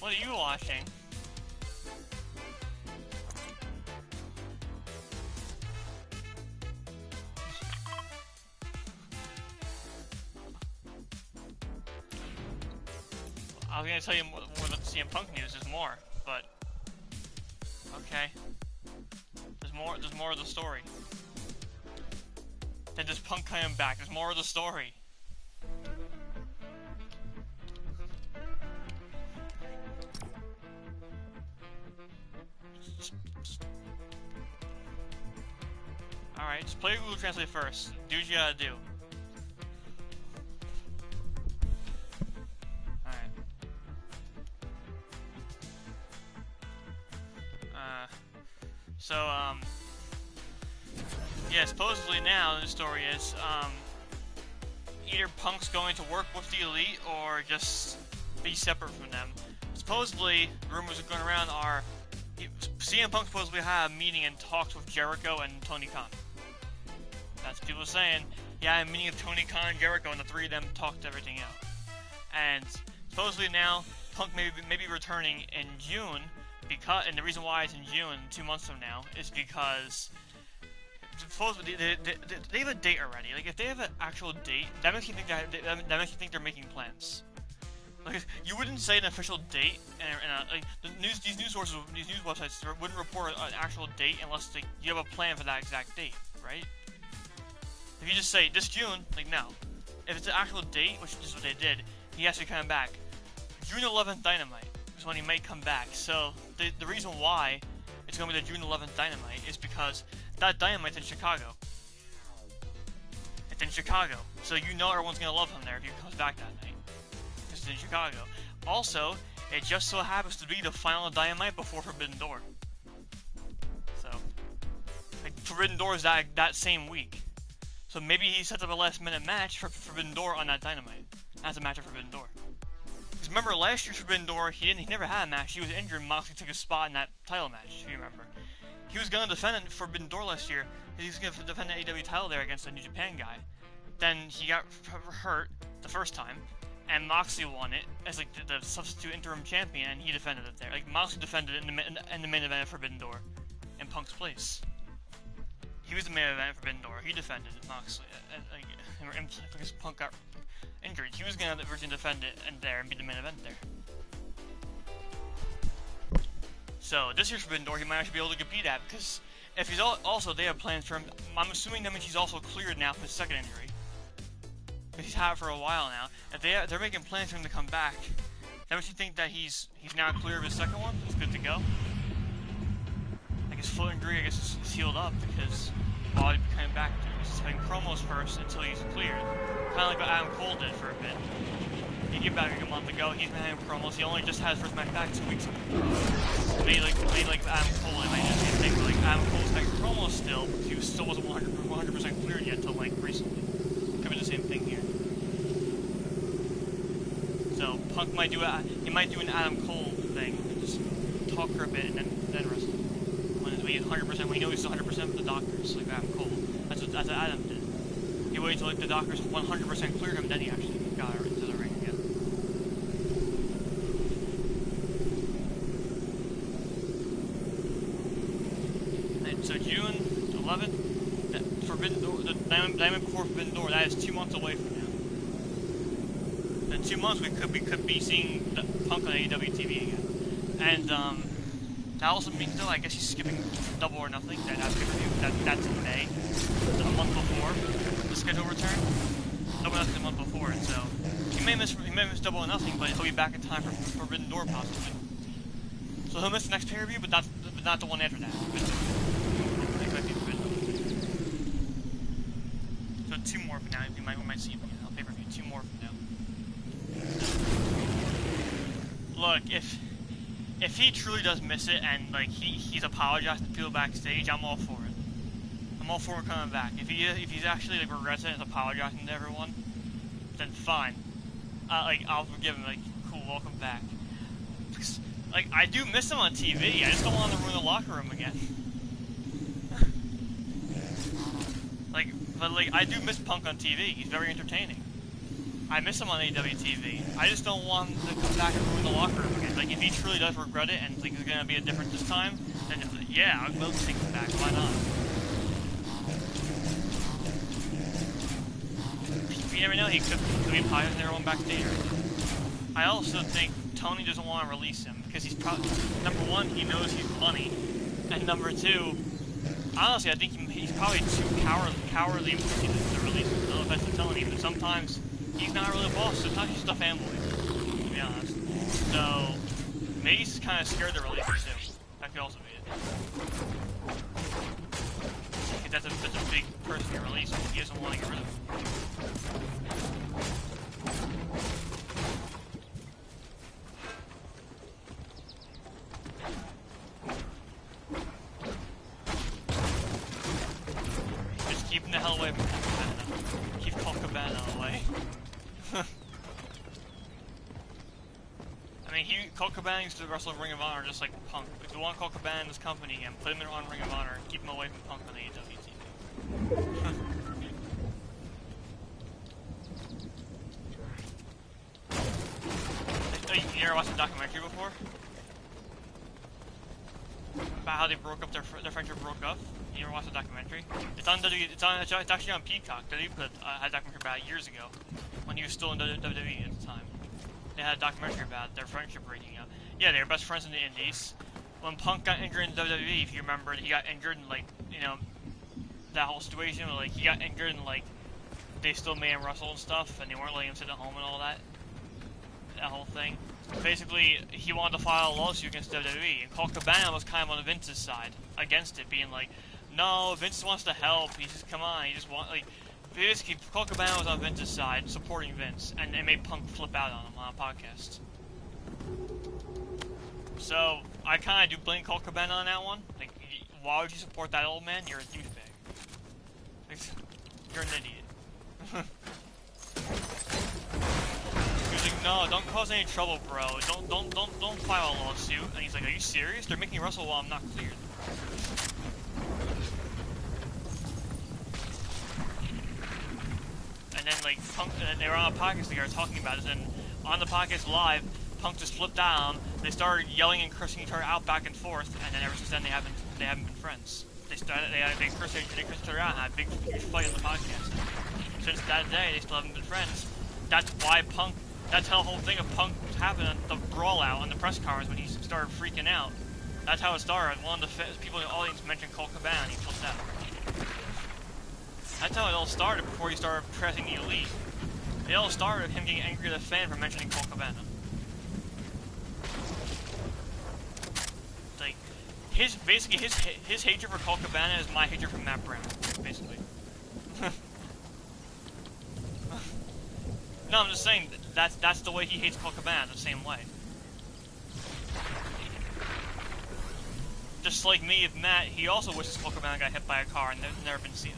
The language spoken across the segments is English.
What are you watching? I was gonna tell you more than CM Punk news. There's more, but okay. There's more of the story. Then just Punk coming back. There's more of the story. Alright, just play Google Translate first. Do what you gotta do. Alright. Yeah, supposedly now the story is, either Punk's going to work with the Elite or just be separate from them. Supposedly, rumors going around are CM Punk supposedly had a meeting and talks with Jericho and Tony Khan. That's people saying, yeah, I had a meeting with Tony Khan and Jericho, and the three of them talked everything out. And supposedly now, Punk may be returning in June, and the reason why it's in June, 2 months from now, is because supposedly they have a date already. Like, if they have an actual date, that makes you think they're making plans. Like, you wouldn't say an official date, and like these news sources, these news websites wouldn't report an actual date unless you have a plan for that exact date, right? If you just say this June, like, no. If it's an actual date, which is what they did, he has to come back. June 11th Dynamite is when he might come back. So the reason why it's going to be the June 11th Dynamite is because that Dynamite's in Chicago. It's in Chicago, so you know everyone's going to love him there if he comes back that night. It's in Chicago. Also, it just so happens to be the final Dynamite before Forbidden Door. So, like, Forbidden Door is that same week. So maybe he sets up a last-minute match for Forbidden Door on that Dynamite. As a match of Forbidden Door. Because remember, last year's Forbidden Door, he never had a match. He was injured, and Moxley took his spot in that title match, if you remember. He was going to defend Forbidden Door last year. He was going to defend the AEW title there against the New Japan guy. Then he got hurt the first time, and Moxley won it as like the substitute interim champion, and he defended it there. Like, Moxley defended it in the main event of Forbidden Door, in Punk's place. He was the main event of Forbidden Door. He defended it, Moxley, because Punk got injured. He was going to originally defend it and be the main event there. So this year's Forbidden Door, he might actually be able to compete at, because if he's also they have plans for him. I'm assuming that means he's also cleared now for his second injury. Because he's had it for a while now. If they're making plans for him to come back, that makes you think that he's now clear of his second one. He's good to go. Like, his foot injury, I guess, is healed up because while he's coming back, he's having promos first until he's cleared. Kind of like what Adam Cole did for a bit. He came back like a month ago. He's been having promos. He only just had his first match back 2 weeks ago. Maybe like Adam Cole, it might be the same thing. But like Adam Cole's having promos still. He still wasn't 100% cleared yet until like recently. Could be the same thing here. So Punk might do he might do an Adam Cole thing, and just talk for a bit and then wrestle. When he's 100%, when he knows he's 100% with the doctors, like Adam Cole. That's what Adam did. He waited until like the doctors 100% cleared him, then he actually got into the ring again. And so June 11th, Forbidden Door, the Diamond before Forbidden Door, that is 2 months away from now. In 2 months, we could be seeing the Punk on AEW TV again, and that also means though I guess he's skipping Double or Nothing. That's in May, a month before the schedule return. Double or Nothing a month before, and so he may miss Double or Nothing, but he'll be back in time for Forbidden Door possibly. So he'll miss the next pay-per-view, but not the one after that. It might be Forbidden Door. So 2 more from now. We might see him again on pay-per-view. 2 more from now. Look, if he truly does miss it and like he's apologized to people backstage, I'm all for it. I'm all for him coming back. If he's actually like regrets it and is apologizing to everyone, then fine. I'll forgive him. Like, cool, welcome back. Because, like, I do miss him on TV. I just don't want him to ruin the locker room again. But I do miss Punk on TV. He's very entertaining. I miss him on AWTV. I just don't want him to come back and ruin the locker room again. Like, if he truly does regret it and thinks it's gonna be a different this time, then yeah, I'd love to take him back. Why not? You never know, he could be piloting their own back theater. I also think Tony doesn't want to release him because he's probably, number one, he knows he's funny, and number two, honestly, I think he's probably too cowardly to release him. No offense to Tony, but sometimes he's not really a boss. Sometimes he's just a fanboy, to be honest. So maybe he's kind of scared to release him too. That could also be it. That's a big person to release. He doesn't want to get rid of him. Just keep him the hell away from Colt Cabana. Keep Colt Cabana away. I mean, Colt Cabana used to wrestle in Ring of Honor just like Punk. If you want Colt Cabana in this company and put him on Ring of Honor, keep him away from Punk on AEW. You ever watched a documentary before? About how they broke up, their friendship broke up? You ever watched a documentary? It's actually on Peacock. WWE had a documentary about it years ago, when he was still in WWE at the time. They had a documentary about their friendship breaking up. Yeah, they were best friends in the Indies. When Punk got injured in WWE, if you remember, he got injured in, like, you know, that whole situation where, like, he got injured and, like, they still made him wrestle and stuff, and they weren't letting him sit at home and all that. That whole thing. Basically, he wanted to file a lawsuit against WWE, and Colt Cabana was kind of on Vince's side against it, being like, no, Vince wants to help, he just, come on, he just want, like, basically, Colt Cabana was on Vince's side, supporting Vince, and it made Punk flip out on him on a podcast. So, I kind of do blame Colt Cabana on that one. Like, why would you support that old man? You're a douchebag. Like, you're an idiot. He's like, no, don't cause any trouble, bro. Don't file a lawsuit. And he's like, are you serious? They're making me wrestle while I'm not cleared. And then, like, Punk, they were on a podcast together talking about it, and on the podcast live, Punk just flipped out. They started yelling and cursing each other out back and forth, and then ever since then they haven't been friends. They cursed each other out and had a big huge fight on the podcast. Since that day, they still haven't been friends. That's why Punk. That's how the whole thing of Punk happened. The brawl out on the press conference when he started freaking out. That's how it started. One of the people in the audience mentioned Colt Cabana, and he flipped out. That's how it all started before he started pressing the Elite. It all started with him getting angry at a fan for mentioning Colt Cabana. Like, his hatred for Colt Cabana is my hatred for Matt Brown, basically. No, I'm just saying that's the way he hates Colt Cabana, the same way. Just like me, if Matt, he also wishes Colt Cabana got hit by a car and never be seen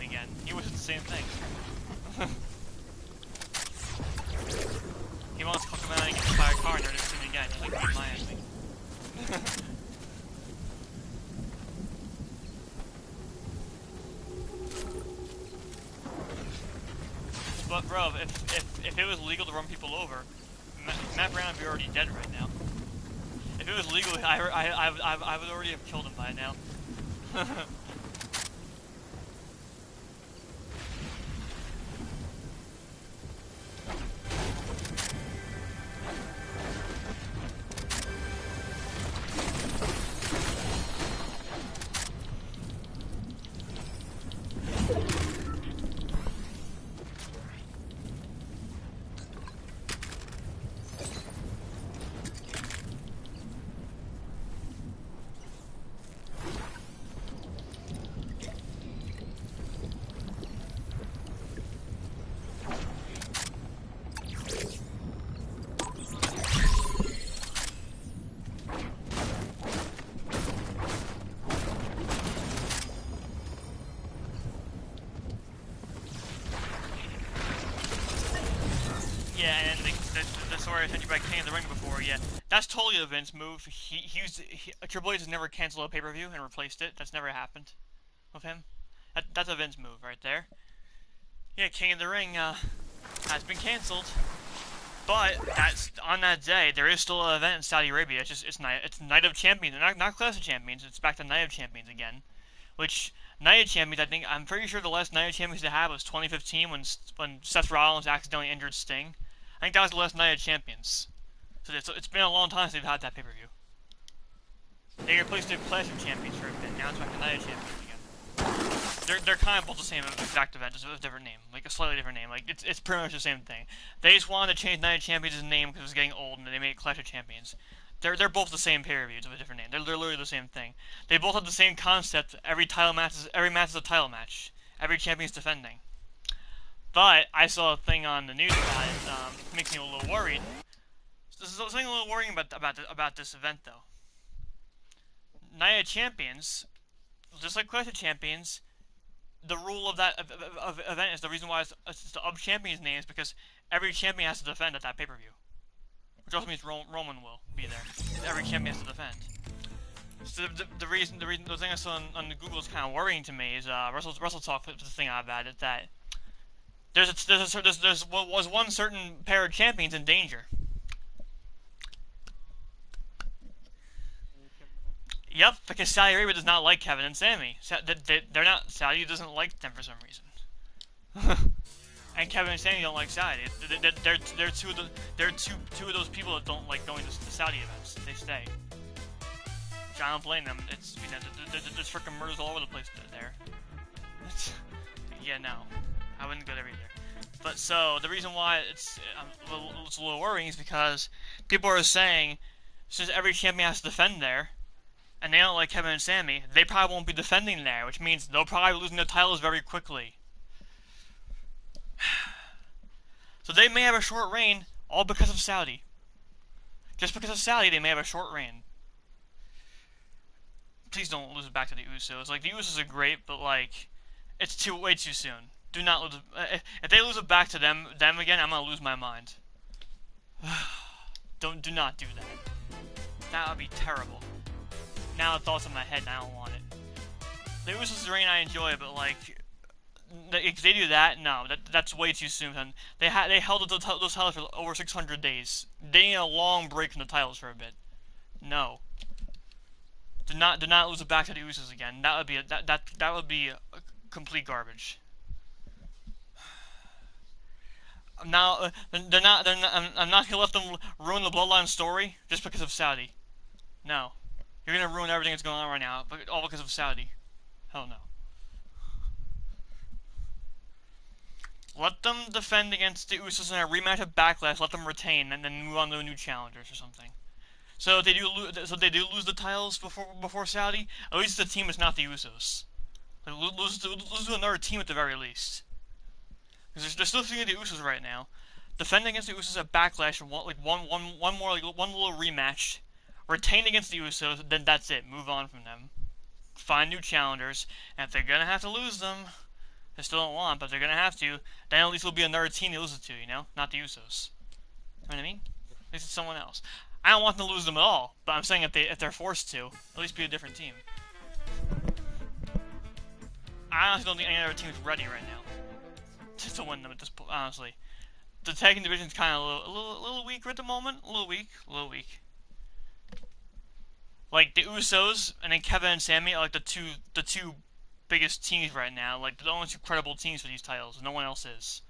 again. He wishes the same thing. He wants Colt Cabana to get hit by a car and never be seen again, just like me in Miami. But bro, if it was legal to run people over, Matt Brown would be already dead right now. If it was legal, I would already have killed him by now. I sent you by King of the Ring before, yeah. That's totally a Vince move. Triple H has never canceled a pay-per-view and replaced it. That's never happened with him. That's a Vince move right there. Yeah, King of the Ring, has been canceled. But that's on that day. There is still an event in Saudi Arabia. It's Night of Champions, not Clash of Champions. It's back to Night of Champions again. Which Night of Champions, I'm pretty sure the last Night of Champions they had was 2015 when Seth Rollins accidentally injured Sting. I think that was the last Night of Champions. So it's been a long time since they've had that pay-per-view. They replaced the Clash of Champions for a bit. Now it's back to Night of Champions again. They're kind of both the same exact event, just with a different name, like a slightly different name. Like it's pretty much the same thing. They just wanted to change Night of Champions' name because it was getting old, and they made it Clash of Champions. They're both the same pay-per-views with a different name. They're literally the same thing. They both have the same concept. Every match is a title match. Every champion's defending. But I saw a thing on the news about it. Makes me a little worried. There's something a little worrying about this event though. Night of Champions, just like Clash of Champions, the rule of that event is the reason why it's the champions' names because every champion has to defend at that pay-per-view, which also means Roman will be there. Every champion has to defend. So the thing I saw on the Google is kind of worrying to me is Russell Talk put the thing out about it that was one certain pair of champions in danger. Yep, because Saudi Arabia does not like Kevin and Sammy. They're not. Saudi doesn't like them for some reason. And Kevin and Sammy don't like Saudi. They're two of those people that don't like going to Saudi events. They stay. Which I don't blame them. It's there's freaking murders all over the place there. Yeah, no, I wouldn't go there either. But so the reason why it's a little worrying is because people are saying since every champion has to defend there. And they don't like Kevin and Sammy, they probably won't be defending there, which means they'll probably be losing their titles very quickly. So they may have a short reign, all because of Saudi. Just because of Saudi, they may have a short reign. Please don't lose it back to the Usos. Like, the Usos are great, but, like, it's way too soon. Do not lose it. If they lose it back to them again, I'm gonna lose my mind. Do not do that. That would be terrible. Now the thoughts in my head and I don't want it. The Usos' reign I enjoy, but like, if they do that, no, that's way too soon. And they held those titles for over 600 days. They need a long break from the titles for a bit. No. Do not lose it back to the Usos again. That would be a complete garbage. I'm not gonna let them ruin the Bloodline story just because of Saudi. No. You're gonna ruin everything that's going on right now, but all because of Saudi. Hell no. Let them defend against the Usos in a rematch of Backlash. Let them retain, and then move on to new challengers or something. So if they do lose the titles before Saudi, at least the team is not the Usos. Like, lose to another team at the very least. Because they're still thinking the Usos right now. Defend against the Usos at Backlash, and one little rematch. Retain against the Usos, then that's it. Move on from them. Find new challengers, and if they're gonna have to lose them, they still don't want, but they're gonna have to, then at least it'll be another team to lose it to, you know? Not the Usos. You know what I mean? At least it's someone else. I don't want them to lose them at all, but I'm saying if they're forced to, at least be a different team. I honestly don't think any other team is ready right now to win them at this point, honestly. The tag team division's kind of a little weak at the moment. A little weak. Like, the Usos and then Kevin and Sammy are like the two biggest teams right now. Like, the only two credible teams for these titles. No one else is.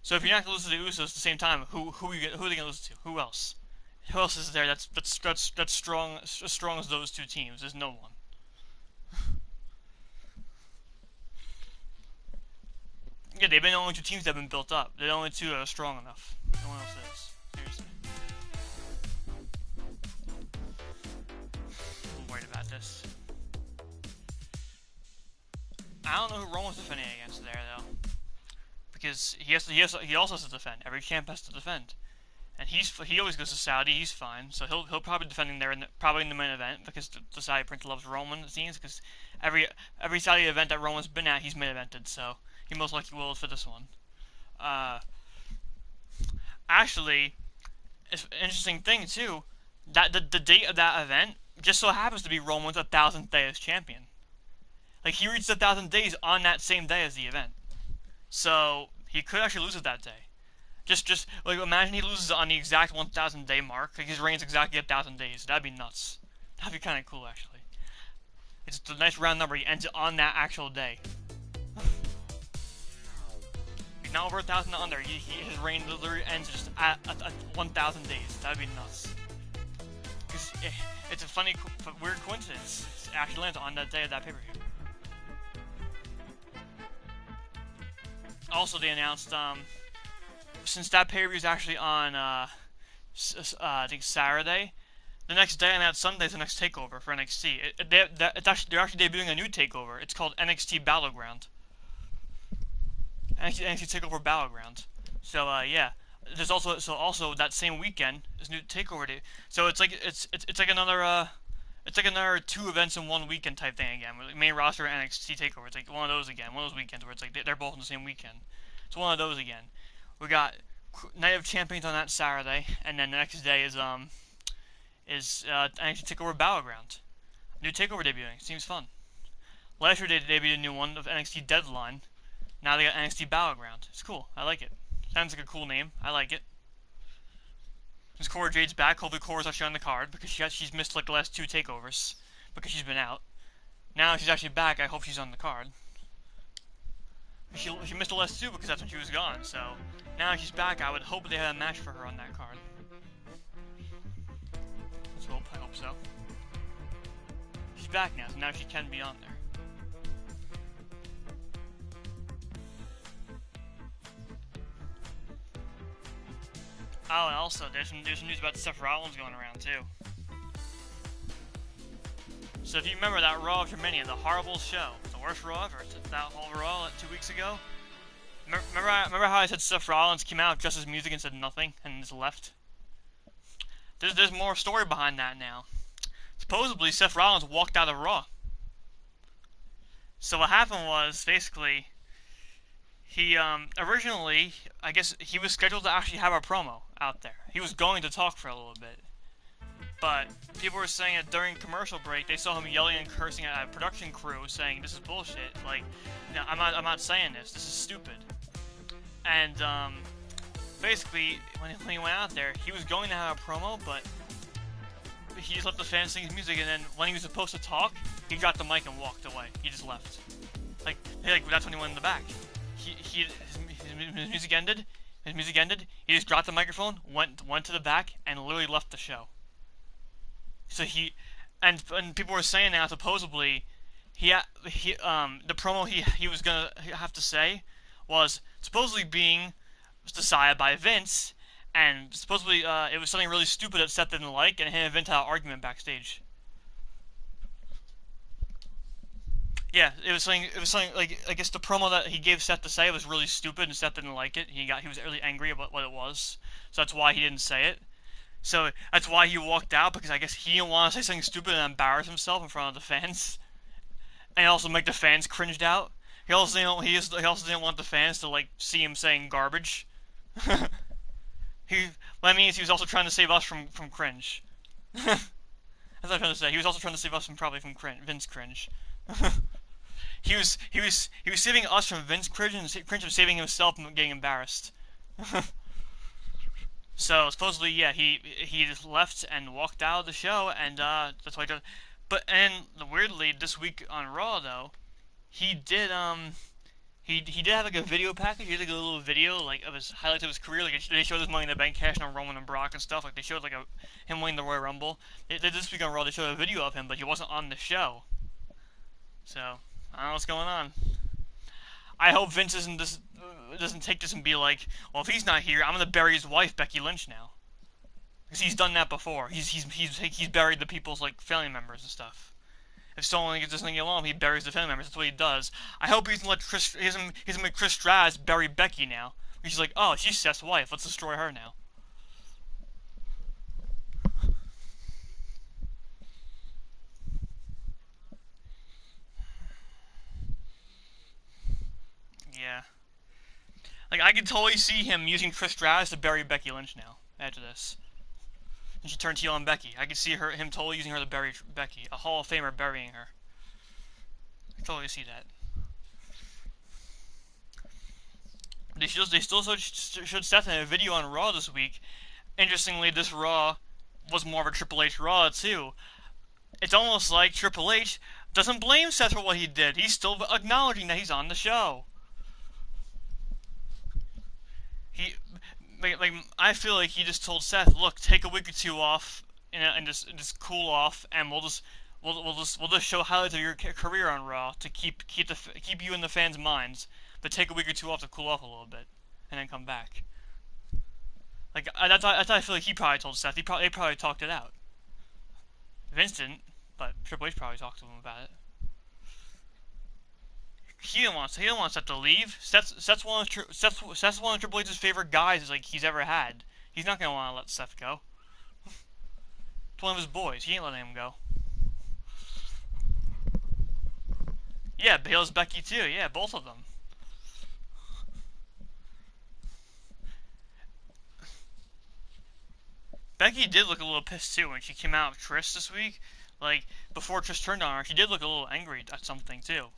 So if you're not gonna lose to the Usos at the same time, who are they gonna lose to? Who else? Who else is there that's strong as strong as those two teams? There's no one. Yeah, they've been the only two teams that have been built up. They're the only two that are strong enough. No one else is. Seriously. This. I don't know who Roman's defending against there though, because he also has to defend. Every champ has to defend, and he always goes to Saudi. He's fine, so he'll probably be defending there probably in the main event because the Saudi Prince loves Roman. It seems because every Saudi event that Roman's been at, he's main evented, so he most likely will for this one. Actually, it's an interesting thing too that the date of that event just so happens to be Roman's 1,000th day as champion. Like, he reached 1,000 days on that same day as the event. So, he could actually lose it that day. Just like imagine he loses on the exact 1,000 day mark. Like his reign's exactly 1,000 days. That'd be nuts. That'd be kind of cool actually. It's a nice round number. He ends it on that actual day. He's not over 1,000 under. His reign literally ends just at 1,000 days. That'd be nuts. Because it's a funny, weird coincidence. It actually lands on that day of that pay-per-view. Also, they announced, since that pay-per-view is actually on, I think Saturday, the next day on that Sunday is the next takeover for NXT. They're actually debuting a new takeover. It's called NXT Battleground. NXT Takeover Battleground. So yeah, there's also that same weekend there's new takeover day. So it's like another 2 events in 1 weekend type thing again. With main roster and NXT Takeover. It's like one of those again. One of those weekends where it's like they're both on the same weekend. It's one of those again. We got Night of Champions on that Saturday, and then the next day is NXT Takeover Battleground. New takeover debuting. Seems fun. Last year they debuted a new one of NXT Deadline. Now they got NXT Battleground. It's cool. I like it. Sounds like a cool name. I like it. Since Cora Jade's back, hopefully Cora's actually on the card because she's missed like the last 2 takeovers because she's been out. Now she's actually back. I hope she's on the card. She missed the last 2 because that's when she was gone. So now she's back. I would hope they had a match for her on that card. Let's hope. I hope so. She's back now, so now she can be on there. Oh, and also, there's some news about Seth Rollins going around, too. So if you remember that Raw of Germania, the horrible show, the worst Raw ever, that whole Raw 2 weeks ago? Remember how I said Seth Rollins came out, just his music, and said nothing, and just left? There's more story behind that now. Supposedly, Seth Rollins walked out of Raw. So what happened was, basically, he, originally, I guess he was scheduled to actually have a promo out there. He was going to talk for a little bit. But people were saying that during commercial break, they saw him yelling and cursing at a production crew, saying, "This is bullshit. Like, no, I'm not saying this. This is stupid." And, basically, when he went out there, he was going to have a promo, but he just let the fans sing his music, and then when he was supposed to talk, he dropped the mic and walked away. He just left. Like that's when he went in the back. His music ended. His music ended. He just dropped the microphone, went to the back, and literally left the show. So and people were saying now supposedly the promo he was gonna have to say was supposedly being decided by Vince, and supposedly it was something really stupid that Seth didn't like, and him and Vince had an argument backstage. Yeah, it was something like, I guess the promo that he gave Seth to say was really stupid, and Seth didn't like it. He was really angry about what it was, so that's why he didn't say it. So that's why he walked out, because I guess he didn't want to say something stupid and embarrass himself in front of the fans, and also make the fans cringed out. He also didn't want the fans to like see him saying garbage. That means he was also trying to save us from cringe. That's what I'm trying to say. He was also trying to save us from Vince cringe. He was saving us from Vince cringe and saving himself from getting embarrassed. So supposedly, yeah, he just left and walked out of the show, and that's why he did. And weirdly, this week on Raw though, he did he did have like a video package. He did like a little video like of his highlights of his career. Like they showed his Money in the Bank cash on Roman and Brock and stuff. Like they showed like him winning the Royal Rumble. This week on Raw, they showed a video of him, but he wasn't on the show. So I don't know what's going on. I hope Vince doesn't take this and be like, well, if he's not here, I'm gonna bury his wife, Becky Lynch, now, because he's done that before. He's buried the people's like family members and stuff. If someone doesn't get along, he buries the family members. That's what he does. I hope he doesn't let he doesn't make Chris Straz bury Becky now. He's like, oh, she's Seth's wife. Let's destroy her now. Yeah. Like, I can totally see him using Chris Straz to bury Becky Lynch now, after this. And she turned heel on Becky. I can see him totally using her to bury Becky. A Hall of Famer burying her. I totally see that. They still showed Seth in a video on Raw this week. Interestingly, this Raw was more of a Triple H Raw too. It's almost like Triple H doesn't blame Seth for what he did. He's still acknowledging that he's on the show. He, I feel like he just told Seth, "Look, take a week or two off and just cool off, and we'll just show highlights of your career on Raw to keep you in the fans' minds, but take a week or two off to cool off a little bit, and then come back." That's how I feel like he probably told Seth. They probably talked it out. Vince didn't, but Triple H probably talked to him about it. He didn't want Seth to leave. Seth's one of Triple H's favorite guys he's ever had. He's not gonna want to let Seth go. It's one of his boys. He ain't letting him go. Yeah, Bale's Becky too. Yeah, both of them. Becky did look a little pissed too when she came out of Trish this week. Before Trish turned on her, she did look a little angry at something too.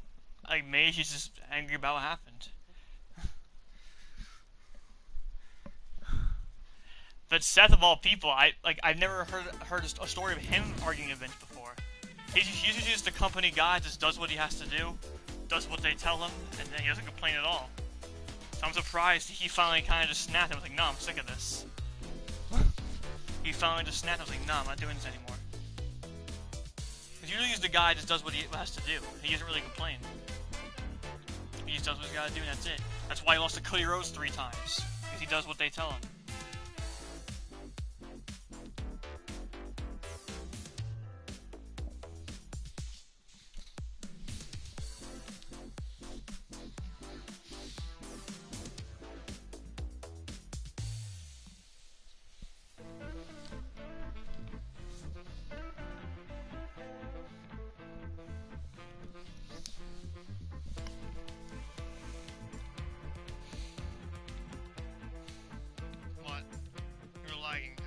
Maybe she's just angry about what happened. But Seth, of all people, I've never heard a story of him arguing with Vince before. He's usually just a company guy, just does what he has to do, does what they tell him, and then he doesn't complain at all. So I'm surprised he finally kind of just snapped and was like, "No, I'm sick of this." He finally just snapped and was like, "No, I'm not doing this anymore." Because usually he's the guy that just does what he has to do. He doesn't really complain. He just does what he's got to do and that's it. That's why he lost to Cody Rhodes 3 times. Because he does what they tell him.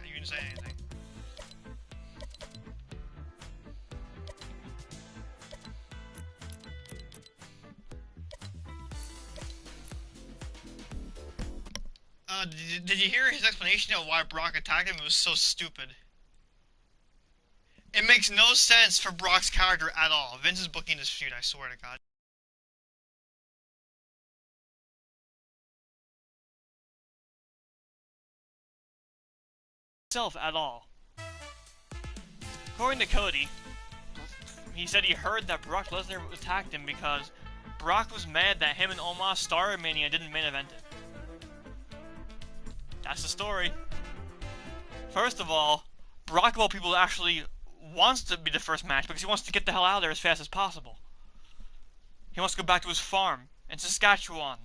You didn't say anything. Did you hear his explanation of why Brock attacked him? It was so stupid. It makes no sense for Brock's character at all. Vince is booking this feud, I swear to God. At all. According to Cody, he said he heard that Brock Lesnar attacked him because Brock was mad that him and Omos started Mania and didn't main event it. That's the story. First of all, Brock of all people actually wants to be the first match because he wants to get the hell out of there as fast as possible. He wants to go back to his farm in Saskatchewan.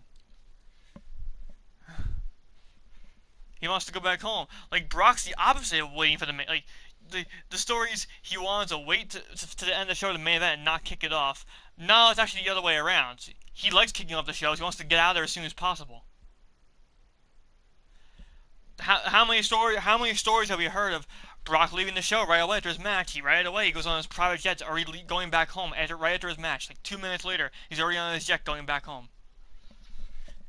He wants to go back home. Brock's the opposite of waiting for the stories he wanted to wait to the end of the show to the main event and not kick it off. No, it's actually the other way around. He likes kicking off the shows. He wants to get out of there as soon as possible. How many stories have we heard of Brock leaving the show right away after his match? He goes on his private jet, already going back home right after his match. 2 minutes later, he's already on his jet going back home.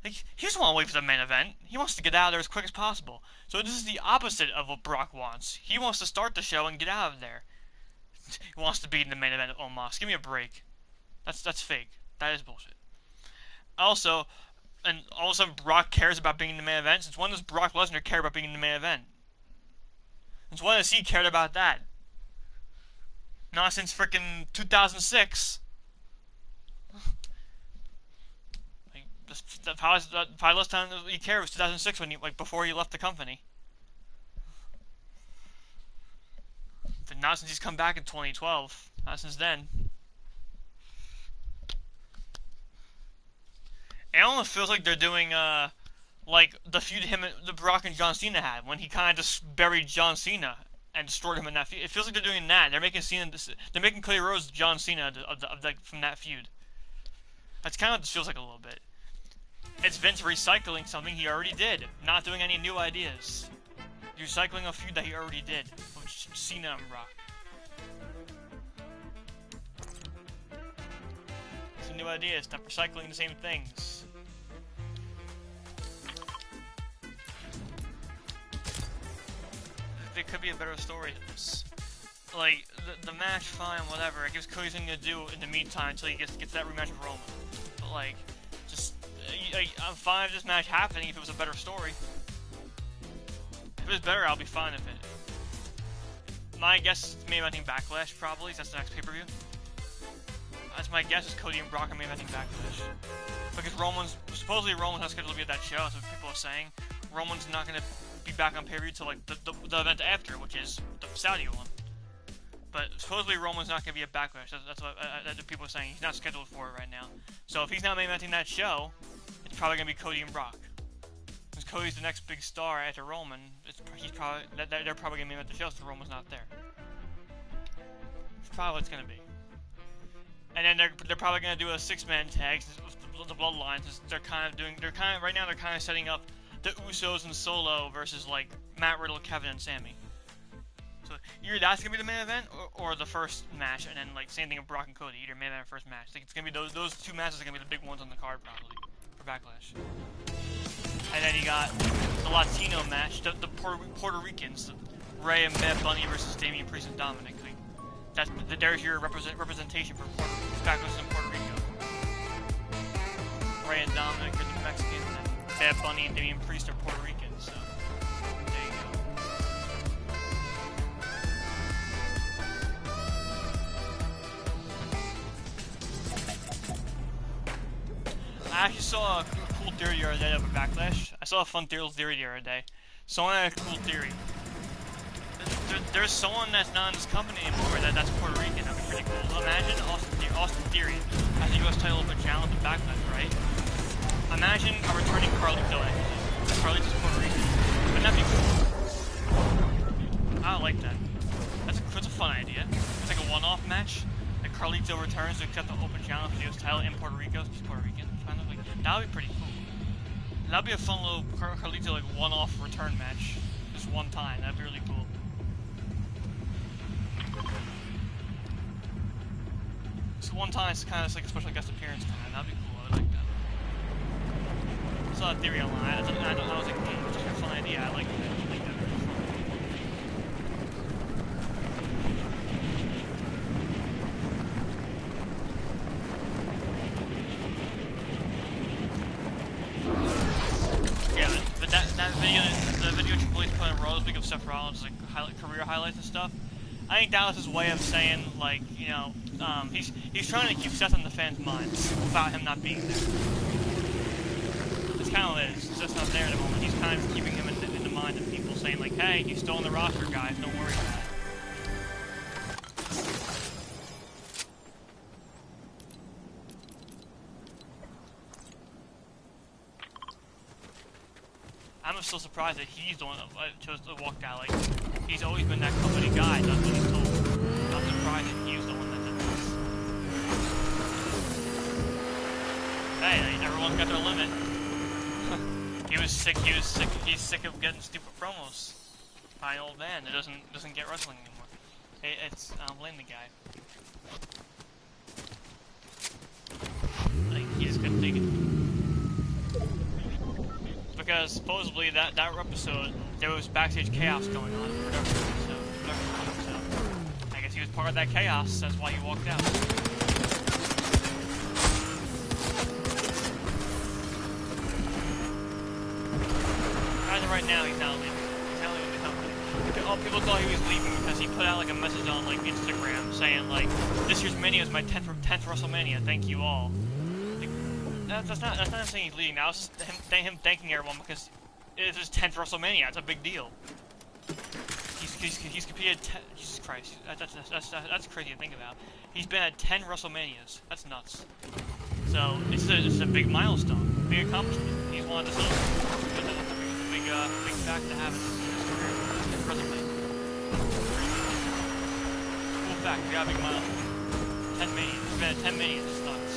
He doesn't want to wait for the main event. He wants to get out of there as quick as possible. So this is the opposite of what Brock wants. He wants to start the show and get out of there. He wants to be in the main event of Omos. Give me a break. That's fake. That is bullshit. Also, and all of a sudden Brock cares about being in the main event. Since when does Brock Lesnar care about being in the main event? Since when has he cared about that? Not since frickin' 2006. Probably last time he cared was 2006 when before he left the company. But not since he's come back in 2012. Not since then. It almost feels like they're doing the feud the Brock and John Cena had when he kind of just buried John Cena and destroyed him in that feud. It feels like they're doing that. They're making Cody Rhodes John Cena from that feud. That's kind of what it feels like a little bit. It's Vince recycling something he already did, not doing any new ideas. He's recycling a feud that he already did, with Cena and Brock. Some new ideas, stop recycling the same things. could be a better story than this. Like, the match, fine, whatever. It gives Cody something to do in the meantime until he gets that rematch with Roman. But, like, just, I'm fine with this match happening if it was a better story. If it was better, I'll be fine with it. My guess is main eventing Backlash, probably. That's the next pay-per-view. That's my guess, is Cody and Brock are main eventing Backlash. Because supposedly Roman's not scheduled to be at that show, that's what people are saying. Roman's not going to be back on pay-per-view till, like, the event after, which is the Saudi one. But supposedly Roman's not going to be at Backlash. That's what people are saying. He's not scheduled for it right now. So if he's not main eventing that show, it's probably going to be Cody and Brock. Since Cody's the next big star after Roman, they're probably going to main event the show, so Roman's not there. It's probably what it's going to be. And then they're probably going to do a 6-man tag with the Bloodlines. Right now they're kind of setting up the Usos and Solo versus, like, Matt Riddle, Kevin, and Sammy. So either that's gonna be the main event, or the first match, and then like same thing with Brock and Cody, either main event or first match. I think it's gonna be those two matches are gonna be the big ones on the card probably for Backlash. And then you got the Latino match, the Puerto Ricans, Ray and Bad Bunny versus Damian Priest and Dominic. Like, there's your representation for Backlash in Puerto Rico. Ray and Dominic are the Mexicans, and Bad Bunny and Damian Priest are Puerto Ricans. So there you go. I actually saw a cool theory the other day over Backlash. I saw a fun theory the other day. Someone had a cool theory. There's someone that's not in this company anymore that's Puerto Rican. That'd be pretty cool. Imagine Austin Theory as the US title open challenge in Backlash, right? Imagine a returning Carlito actually. Carlito's Puerto Rican. Wouldn't that be cool? I like that. That's a fun idea. It's like a one-off match. Like Carlito returns to accept the open challenge for the US title in Puerto Rico. He's Puerto Rican. That would be pretty cool. That'd be a fun little Carlito like one-off return match, just one time. That'd be really cool. So one time it's kind of like a special guest appearance time. That'd be cool. I like that. I saw a theory online. I was like, hey, it's just a fun idea. I like that. The video Triple H's put in Raw this week of Seth Rollins' like career highlights and stuff. I think that was his way of saying, like, you know, he's trying to keep Seth in the fans' minds about him not being there. That's kind of what it is. Seth's not there at the moment. He's kind of keeping him in the mind of people, saying like, hey, he's still on the roster, guys. Don't worry about it. I'm still surprised that he's the one that chose to walk out. Like, he's always been that company guy, that's what he's told. I'm surprised that he was the one that did this. Hey, everyone's got their limit. He's sick of getting stupid promos by an old man that doesn't get wrestling anymore. I don't blame the guy. Like, he just couldn't take it. Because supposedly that episode, there was backstage chaos going on. So I guess he was part of that chaos, that's why he walked out. As of right now, he's not leaving. He's not leaving the company. All people thought he was leaving because he put out like a message on like Instagram saying like, this year's Mania is my 10th WrestleMania, thank you all. That's not saying he's leaving. That was just him thanking everyone because it's his 10th WrestleMania. That's a big deal. He's competed. Jesus Christ, that's crazy to think about. He's been at 10 WrestleManias. That's nuts. So it's a big milestone, big accomplishment. He's one of the big fact to have in his career, his resume. Cool fact. We got a big milestone. 10 Manias. He's been at 10 Manias. It's nuts.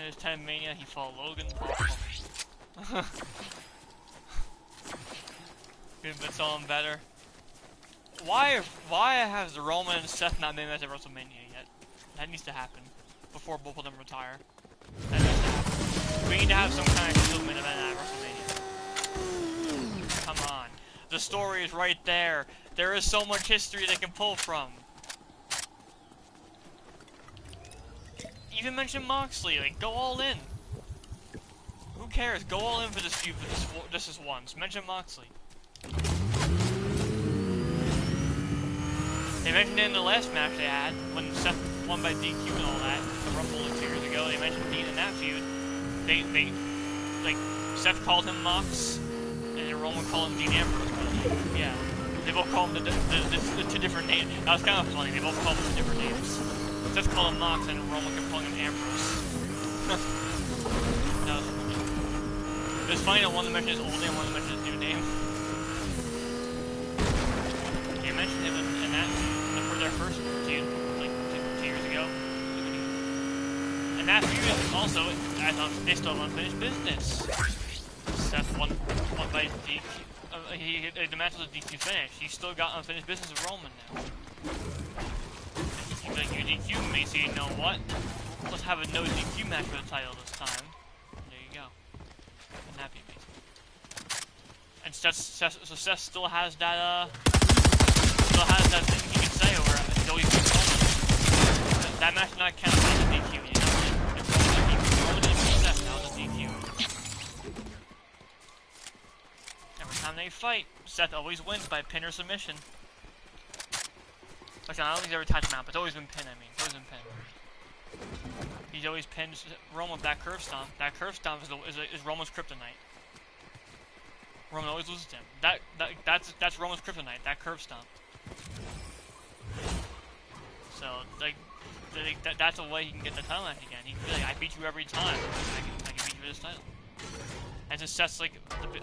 His 10 Mania, he fought Logan Paul. It's all better. Why has Roman and Seth not been at WrestleMania yet? That needs to happen before both of them retire. That needs to happen. We need to have some kind of stupid event at WrestleMania. Come on. The story is right there. There is so much history they can pull from. Even mention Moxley. Like, go all in. Who cares? Go all in for this feud. This is once. Mention Moxley. They mentioned it in the last match they had, when Seth won by DQ and all that, the Rumble 2 years ago. They mentioned Dean in that feud. Like, Seth called him Mox, and then Roman called him Dean Ambrose. Yeah, they both called him the two different names. That was kind of funny. They both called him two different names. Seth called him Mox, and Roman kept calling him Ambrose. That was funny. It was funny that one of them mentioned his old name, one of them mentioned his new name. They mentioned him in that for their first feud, like 2 years ago. And that feud also, I thought they still have unfinished business. Seth won by DQ. The match was a DQ finish. He's still got unfinished business with Roman now. He's like, you DQ me, so you know what? Let's have a no DQ match for the title this time. And there you go. Wouldn't that be amazing? And Seth still has that, thing he can say over it. Until he's Roman. That match did not count as a DQ, you know? If Roman didn't beat Seth, now it's a DQ. Every time they fight, Seth always wins by pin or submission. Like, I don't think he's ever touched him out, but it's always been pin, I mean. It's always been pin. He's always pinned Roman with that curve stomp. That curve stomp is Roman's kryptonite. Roman always loses to him. That's Roman's kryptonite, that curve stomp. So, like, that's a way he can get the title match again. He can be like, I beat you every time. I can beat you for this title. And since Seth's like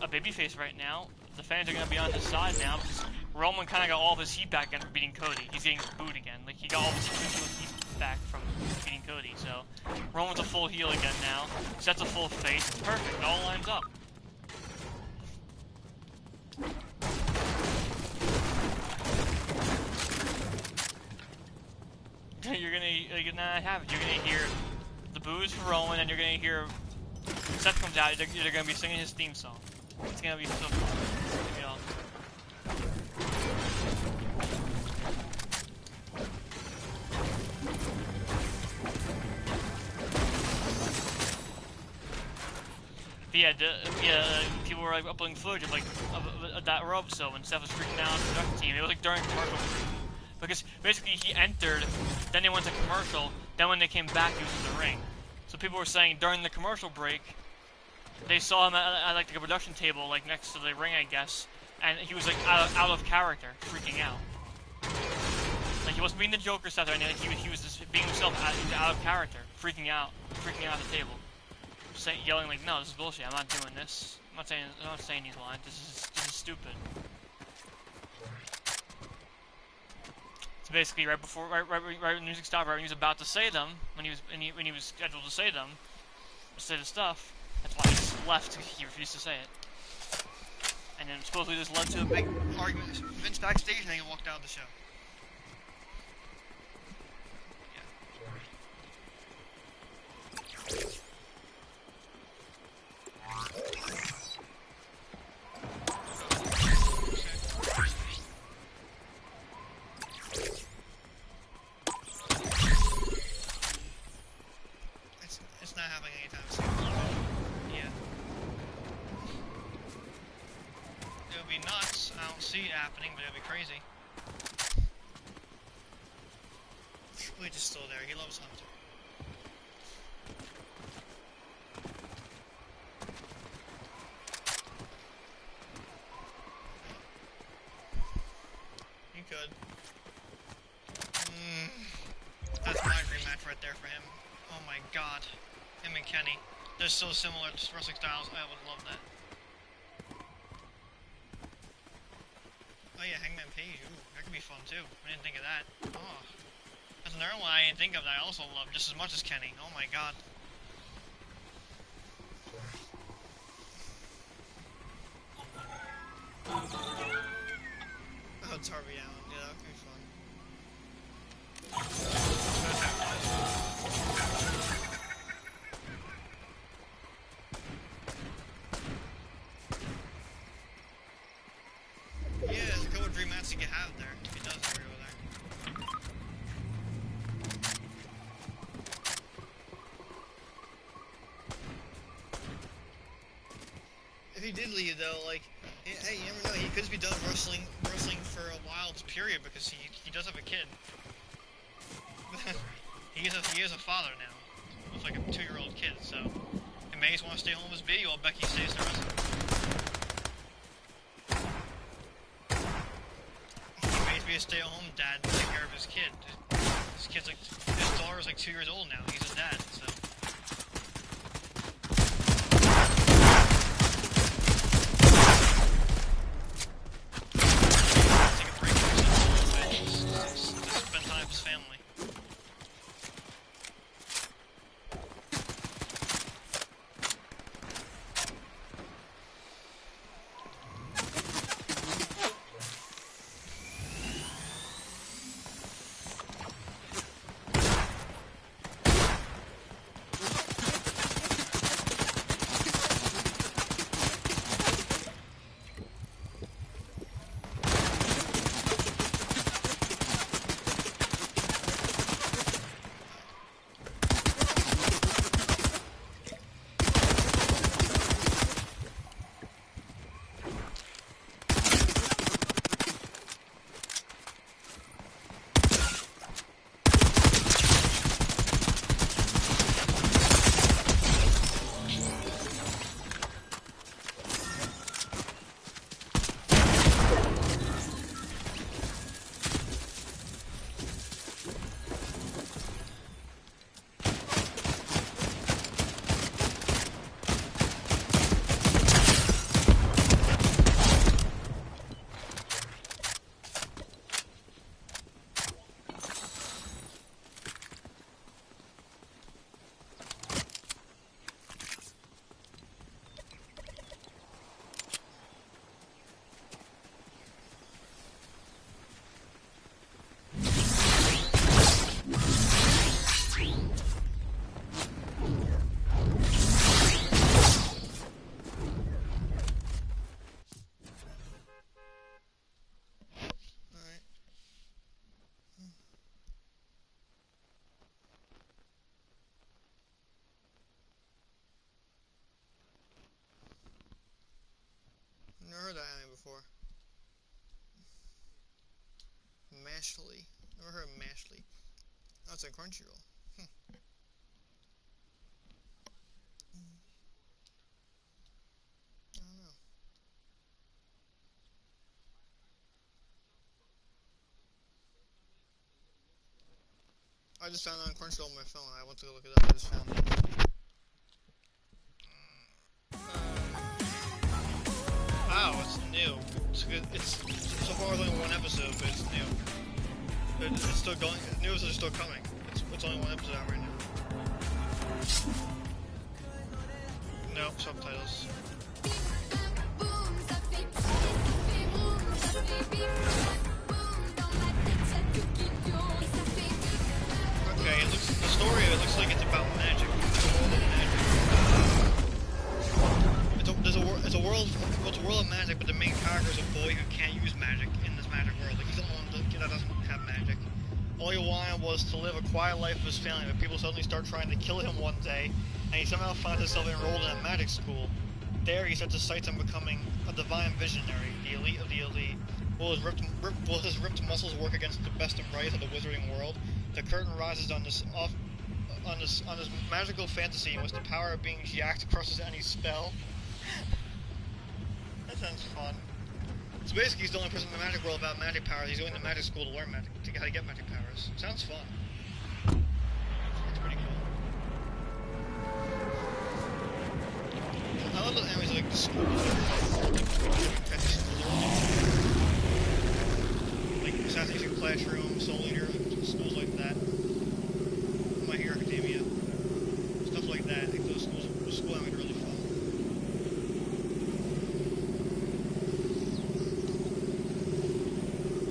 a babyface right now, the fans are gonna be on his side now because Roman kind of got all of his heat back again for beating Cody. He's getting booed again. Like, he got all of his heat back from beating Cody. So Roman's a full heel again now. Seth's a full face. It's perfect. It all lines up. You're gonna hear the boos for Roman, and you're gonna hear Seth comes out. They're gonna be singing his theme song. It's gonna be so fun. It's gonna be awesome. But people were like uploading footage of that rope. So when Seth was freaking out on the production team, it was like during commercial break. Because basically he entered, then they went to commercial, then when they came back he was in the ring. So people were saying during the commercial break, they saw him at like the production table, like next to the ring, I guess, and he was like out of character, freaking out. Like, he wasn't being the Joker stuff or anything. He was just being himself out of character, freaking out at the table, yelling like, "No, this is bullshit. I'm not doing this. I'm not saying these lines. This is stupid." So basically, right when music stopped, right when he was about to say them, when he was scheduled to say them, say the stuff. That's why he just left. He refused to say it. And then supposedly this led to a big argument. Vince backstage, and then he walked out of the show. It's not happening anytime soon. Yeah. It would be nuts. I don't see it happening, but it would be crazy. Wait, is still there. He loves Hunter. He could. That's my dream match right there for him. Oh my god. Him and Kenny. They're so similar to wrestling styles. I would love that. Oh yeah, Hangman Page. Ooh, that could be fun too. I didn't think of that. Oh. That's another one I didn't think of that I also love just as much as Kenny. Oh my god. Oh, Darby Allin. Yeah, that would be fun. Yeah, there's a couple of dream mats you can have there. If he does over there. If he did leave though, like, hey, you never know, he could just be done wrestling for a while period because he does have a kid. he is a father now. With like a 2-year-old kid, so he may just want to stay home with his baby while Becky stays to wrestle. He may be a stay-at-home dad to take care of his kid. His daughter's like 2 years old now. He's a dad, so. Take a break from himself a little bit, just spend time with his family. Never heard that anime before. Mashley. Never heard of Mashley. Oh, it's a Crunchyroll. I don't know. I just found it on Crunchyroll on my phone. I went to go look it up. I just found it. Wow, it's new. It's good. It's so far it's only one episode, but it's new. It's still going. New episodes are still coming. It's only one episode out right now. No subtitles. Okay, the story looks like it's about magic. It's a world of magic. It's a world of magic, but the main character is a boy who can't use magic in this magic world. Like, he's the one that doesn't have magic. All he wanted was to live a quiet life with his family, but people suddenly start trying to kill him one day, and he somehow finds himself enrolled in a magic school. There, he sets his sights on becoming a divine visionary, the elite of the elite. Will his ripped muscles work against the best and brightest of the wizarding world? The curtain rises on this magical fantasy in which the power of being jacked crushes any spell. That sounds fun. So basically, he's the only person in the magic world without magic powers. He's going to magic school to learn magic, how to get magic powers. Sounds fun. It's pretty cool. I love those animes like the school. Like Assassination Classroom, Soul Eater, schools like that. My Hero Academia. Stuff like that. I think those school animes are really fun.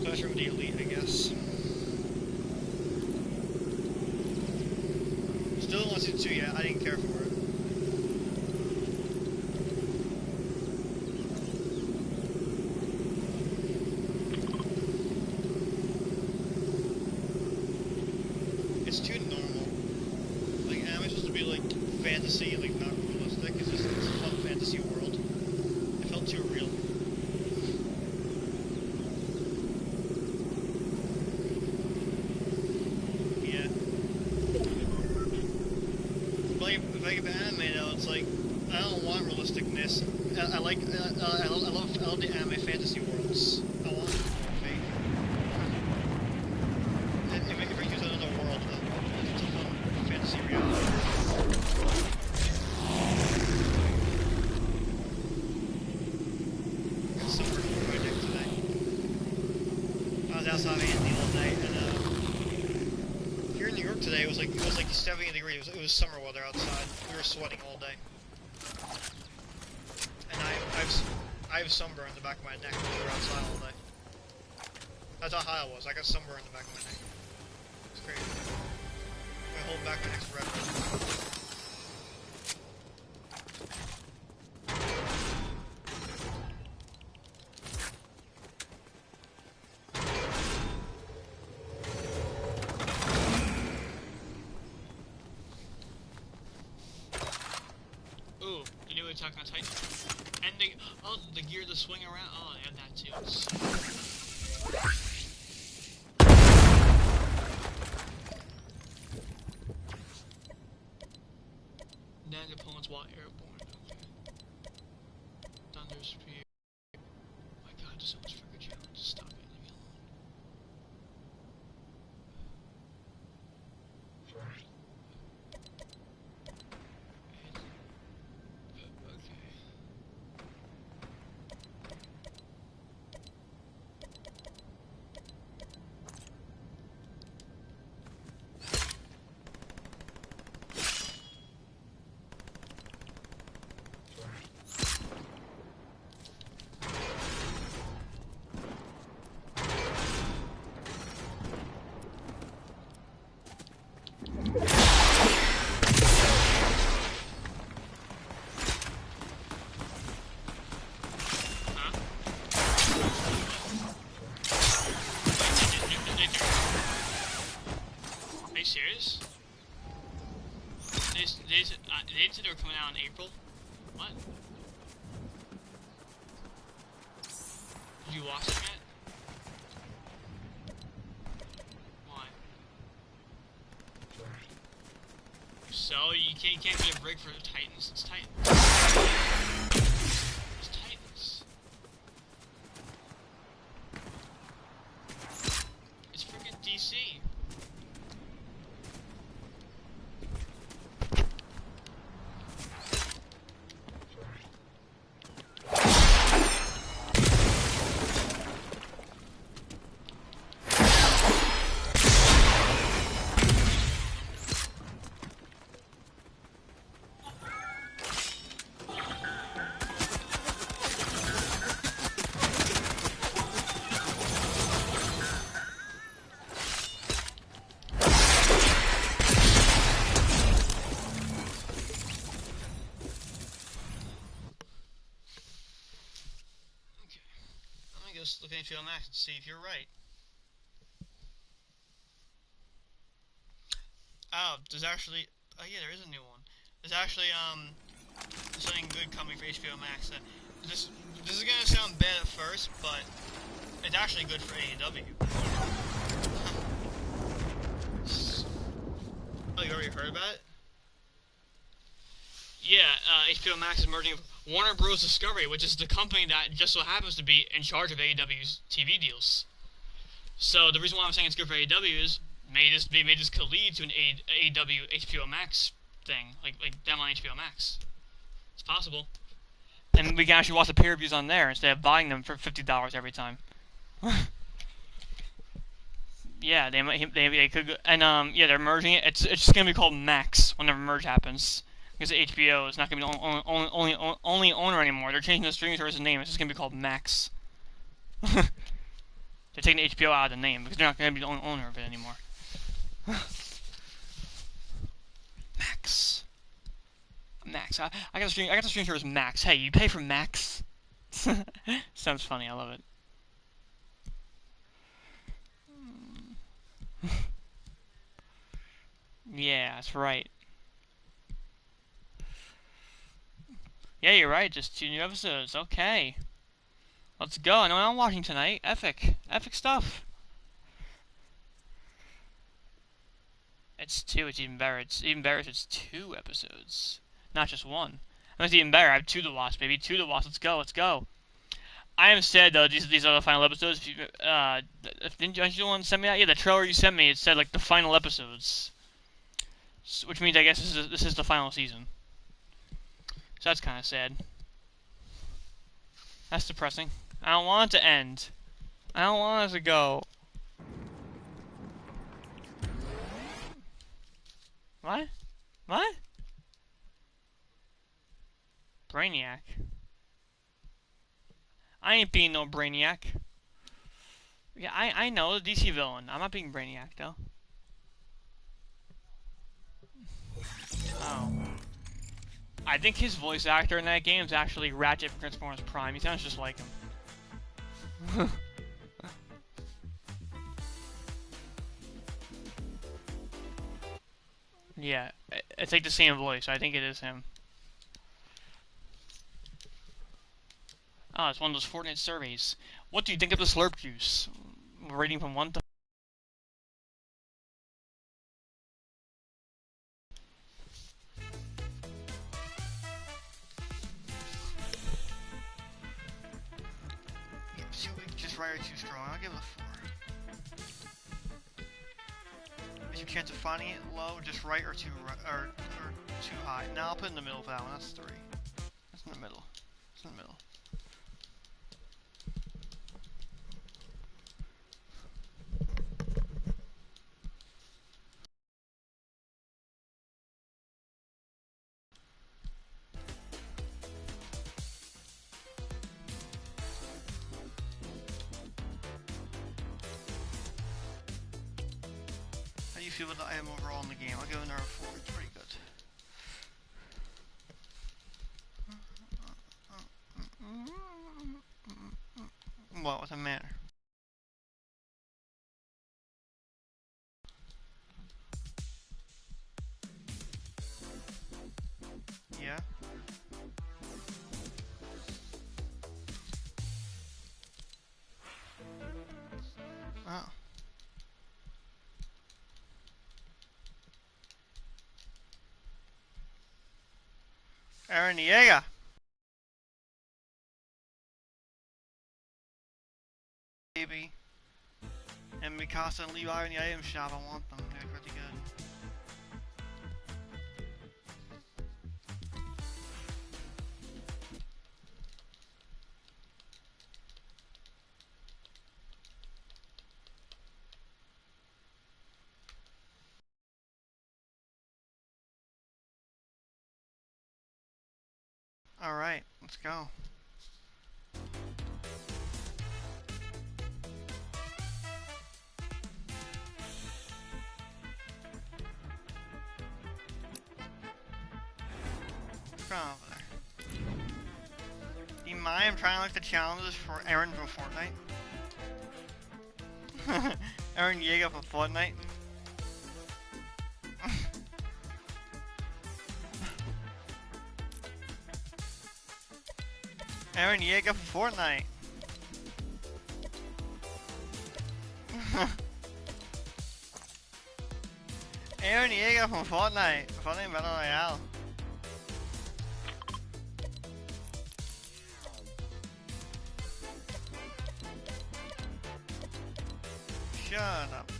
Classroom of the Elite, I guess. season 2 yet. I didn't care for it. It's too normal. Like, anime is supposed to be like fantasy, like not realistic. It's just it's a fun fantasy world. It felt too real. Yeah. But like, if I get anime though, it's like I don't want realisticness. I love the anime fantasy worlds. I want more fake. If I use another world, it's a fun fantasy reality. Got some work on my deck today. I was outside Anthony all night, and here in New York today, it was like 70 degrees. It was summer weather outside. We were sweating all day, and I have sunburn in the back of my neck because we were outside all day. That's how high I was. I got sunburn in the back of my neck. It's crazy. I'm gonna hold back my next forever. Ooh, you knew we were talking about Titan? And the gear to swing around. Oh, they have that too. Then opponents while airborne. Okay. Thunder spear. Oh my god, there's so much freaking challenge. Stop it, leave me alone. Okay. Are you serious? They said they were coming out in April. What? Did you watch it yet? Why? So you can't get a break for the Titans. It's Titans. It's Titans. It's freaking DC. Just look at HBO Max and see if you're right. Oh, there's actually... Oh yeah, there is a new one. There's actually, something good coming for HBO Max. This is gonna sound bad at first, but it's actually good for AEW. Oh, you already heard about it? Yeah, HBO Max is merging with Warner Bros. Discovery, which is the company that just so happens to be in charge of AEW's TV deals. So the reason why I'm saying it's good for AEW is may this could lead to an AEW HBO Max thing, like them on HBO Max. It's possible. And we can actually watch the pay-per-views on there instead of buying them for $50 every time. Yeah, they could, and yeah, they're merging it. It's just gonna be called Max when the merge happens. Because HBO is not going to be the only owner anymore. They're changing the streaming service's name. It's just going to be called Max. They're taking HBO out of the name because they're not going to be the only owner of it anymore. Max. Max. I got the stream service Max. Hey, you pay for Max? Sounds funny. I love it. Yeah, that's right. Yeah, you're right. Just 2 new episodes. Okay. Let's go. I know what I'm watching tonight. Epic. Epic stuff. It's 2. It's even better. It's even better if it's 2 episodes. Not just 1. That's even better. I have 2 to watch, baby. 2 to watch. Let's go. Let's go. I am sad, though, these are the final episodes. If you, didn't you want to send me that? Yeah, the trailer you sent me, it said, like, the final episodes. Which means, I guess, this is the final season. So that's kind of sad. That's depressing. I don't want it to end. I don't want it to go. What? What? Brainiac. I ain't being no Brainiac. Yeah, I know, the DC villain. I'm not being Brainiac, though. Oh. I think his voice actor in that game is actually Ratchet from Transformers Prime. He sounds just like him. Yeah, it's like the same voice. I think it is him. Oh, it's one of those Fortnite surveys. What do you think of the Slurp juice? Rating from 1 to... Too weak, just right or too strong. I'll give it a 4. Is your chance of finding it low, just right or too high? No, I'll put it in the middle for that one. That's 3. That's in the middle. It's in the middle. How do you feel about the item overall in the game? I'll give it another 4. It's pretty good. What? What's the matter? Yeah? Oh. Aaron Yeager! Baby. And Mikasa and Levi in the item shop, I want them. They're pretty good. Alright, let's go. What's going on over there? Do you mind? I'm trying to like the challenges for Aaron from Fortnite. Aaron Yeager from Fortnite. Aaron Yeager from Fortnite. Aaron Yeager from Fortnite. Fortnite Battle Royale. Shut up.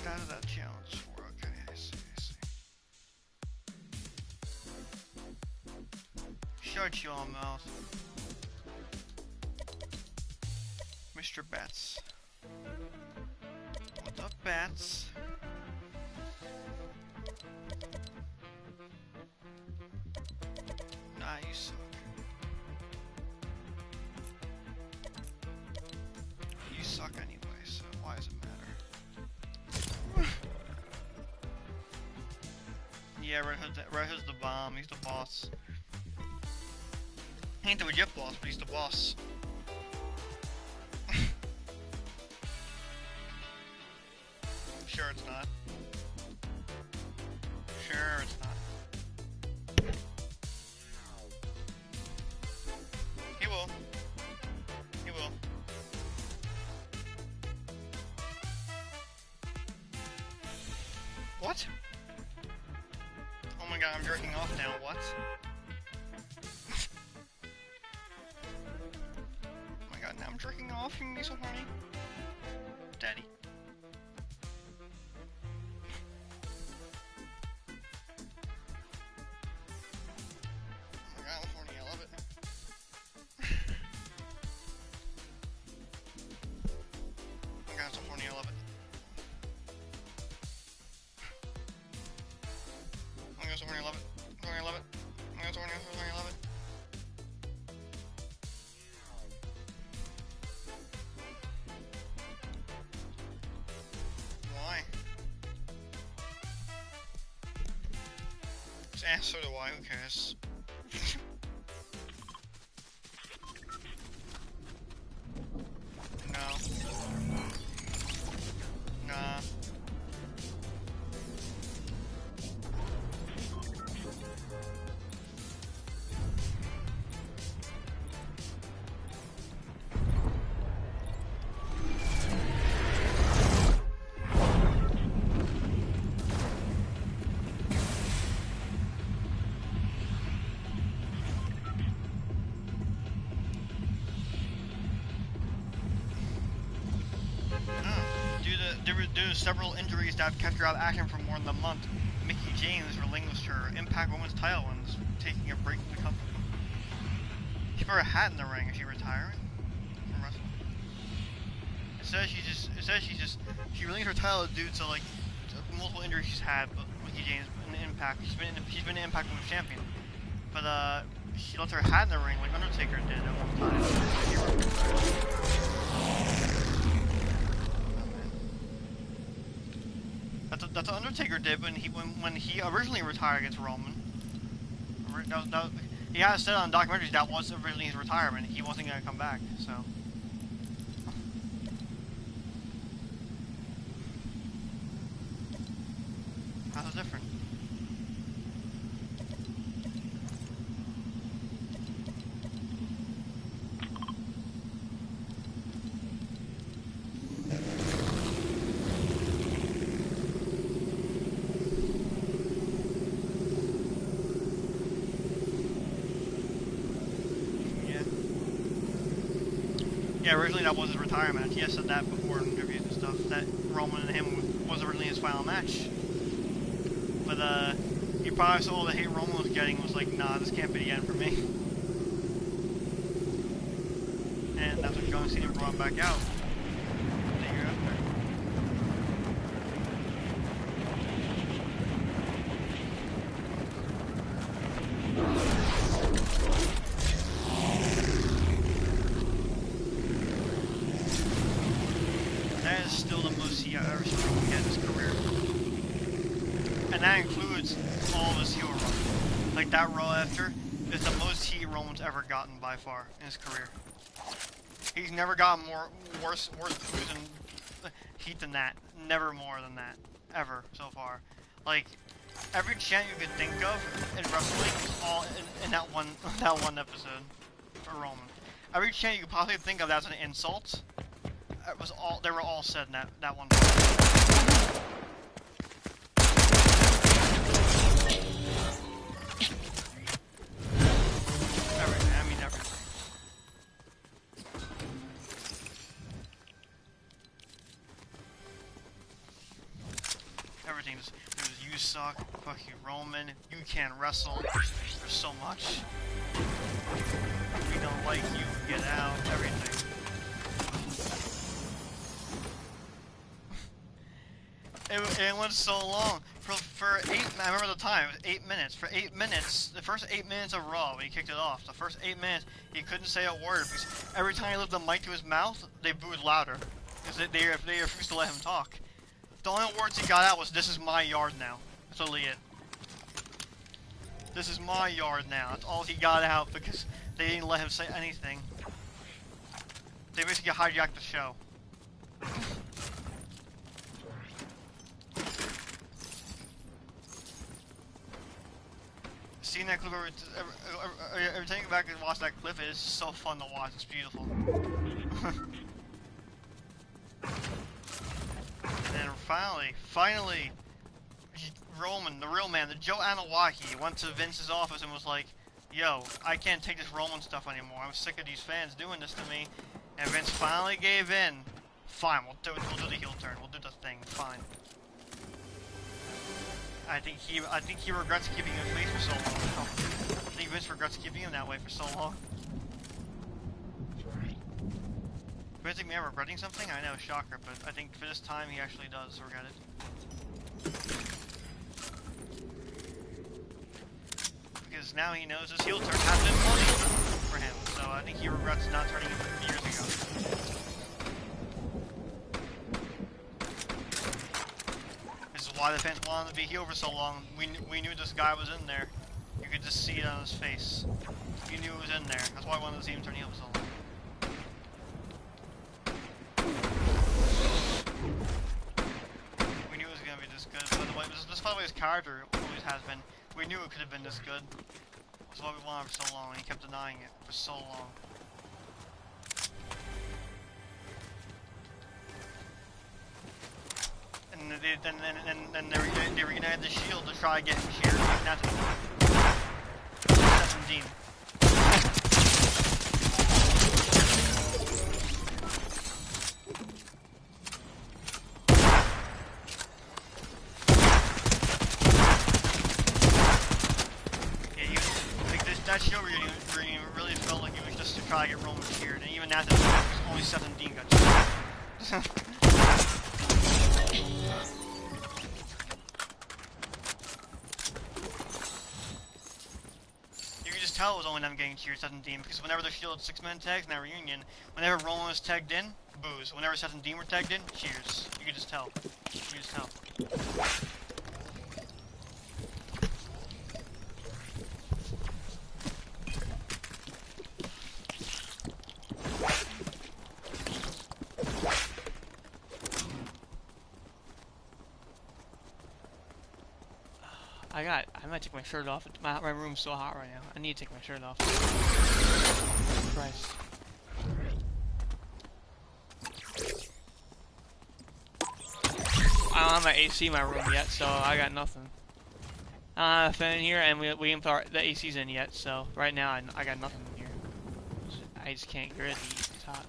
That is that challenge for, okay, I see. Shut your mouth. Mr. Bats. What up, Bats? Nah, you suck. You suck anyway, so why does it matter? Yeah, Red Hood's the bomb. He's the boss. He ain't the legit boss, but he's the boss. Sure it's not. Sure it's not. He will. He will. What? Oh my god, I'm jerking off now. What? Oh my god, now I'm jerking off. You make me so horny. Daddy. Oh my god, I'm horny. I love it. Oh my god, I'm so horny. I love it. Oh my god, so horny. I love it. Oh my god, I love it. Oh my god, so horny. I love it. Why? So do I, who cares? No. Nah. Due to several injuries that have kept her out of action for more than a month, Mickie James relinquished her Impact Women's title and is taking a break from the company. She put her hat in the ring. Is she retiring from wrestling? It says she relinquished her title due to like multiple injuries she's had. But Mickie James in Impact, she's been an Impact Women's champion. But she left her hat in the ring like Undertaker did at one time. That's what Undertaker did when he originally retired against Roman. He has said on documentaries that was originally his retirement. He wasn't gonna come back, so. How's it different? Yeah, originally that was his retirement. He has said that before in interviews and stuff, that Roman and him was originally his final match. But he probably saw all the hate Roman was getting, was like, nah, this can't be the end for me. And that's when John Cena brought him back out. The year after. That is still the most he ever seen Roman get in his career. And that includes all of his heel run. Like that Raw after is the most heat Roman's ever gotten by far in his career. He's never gotten worse heat than that. Never more than that. Ever so far. Like every chant you could think of in wrestling, all in that one episode for Roman. Every chant you could possibly think of that's an insult. They were all said in that one. Everything. I mean everything. Everything. There's you suck. Fuck you, Roman. You can't wrestle. There's so much. We don't like you. Get out. Everything. It went so long. For 8, I remember the time, it was 8 minutes. For 8 minutes, the first 8 minutes of Raw, when he kicked it off, the first 8 minutes, he couldn't say a word, because every time he lifted the mic to his mouth, they booed louder. Because they refused to let him talk. The only words he got out was, "This is my yard now." That's literally it. This is my yard now. That's all he got out because they didn't let him say anything. They basically hijacked the show. Seeing that clip, every time you go back and watch that clip, it is so fun to watch. It's beautiful. And finally, Roman, the real man, the Joe Anawaki, went to Vince's office and was like, "Yo, I can't take this Roman stuff anymore. I'm sick of these fans doing this to me." And Vince finally gave in. Fine, we'll do the heel turn. We'll do the thing. Fine. I think he regrets keeping him face for so long. I think Vince regrets keeping him that way for so long. Do you think me I'm regretting something? I know, shocker, but I think for this time he actually does regret it. Because now he knows his heel turn has been money for him, so I think he regrets not turning him years ago. This is why the fans wanted to be heel for so long. We knew this guy was in there. You could just see it on his face. You knew it was in there. That's why I wanted to see him turn heel for so long. We knew it was gonna be this good. By the way, this by the way, his character always has been. We knew it could have been this good. That's why we wanted it for so long, and he kept denying it for so long. And then they reunited the Shield to try to get him cheered. That's Dean. That show reunion really felt like it was just to try to get Roman cheered, and even after that, only Seth and Dean got cheered. You can just tell it was only them getting cheered, Seth and Dean, because whenever the Shield 6-man tags in that reunion, whenever Roman was tagged in, boos. Whenever Seth and Dean were tagged in, cheers. You can just tell. You can just tell. I might take my shirt off. My room's so hot right now. I need to take my shirt off. Christ. I don't have my AC in my room yet, so I got nothing. I don't have a fan here, and we didn't put the AC's in yet, so right now I got nothing in here. I just can't get rid of the heat. It's hot.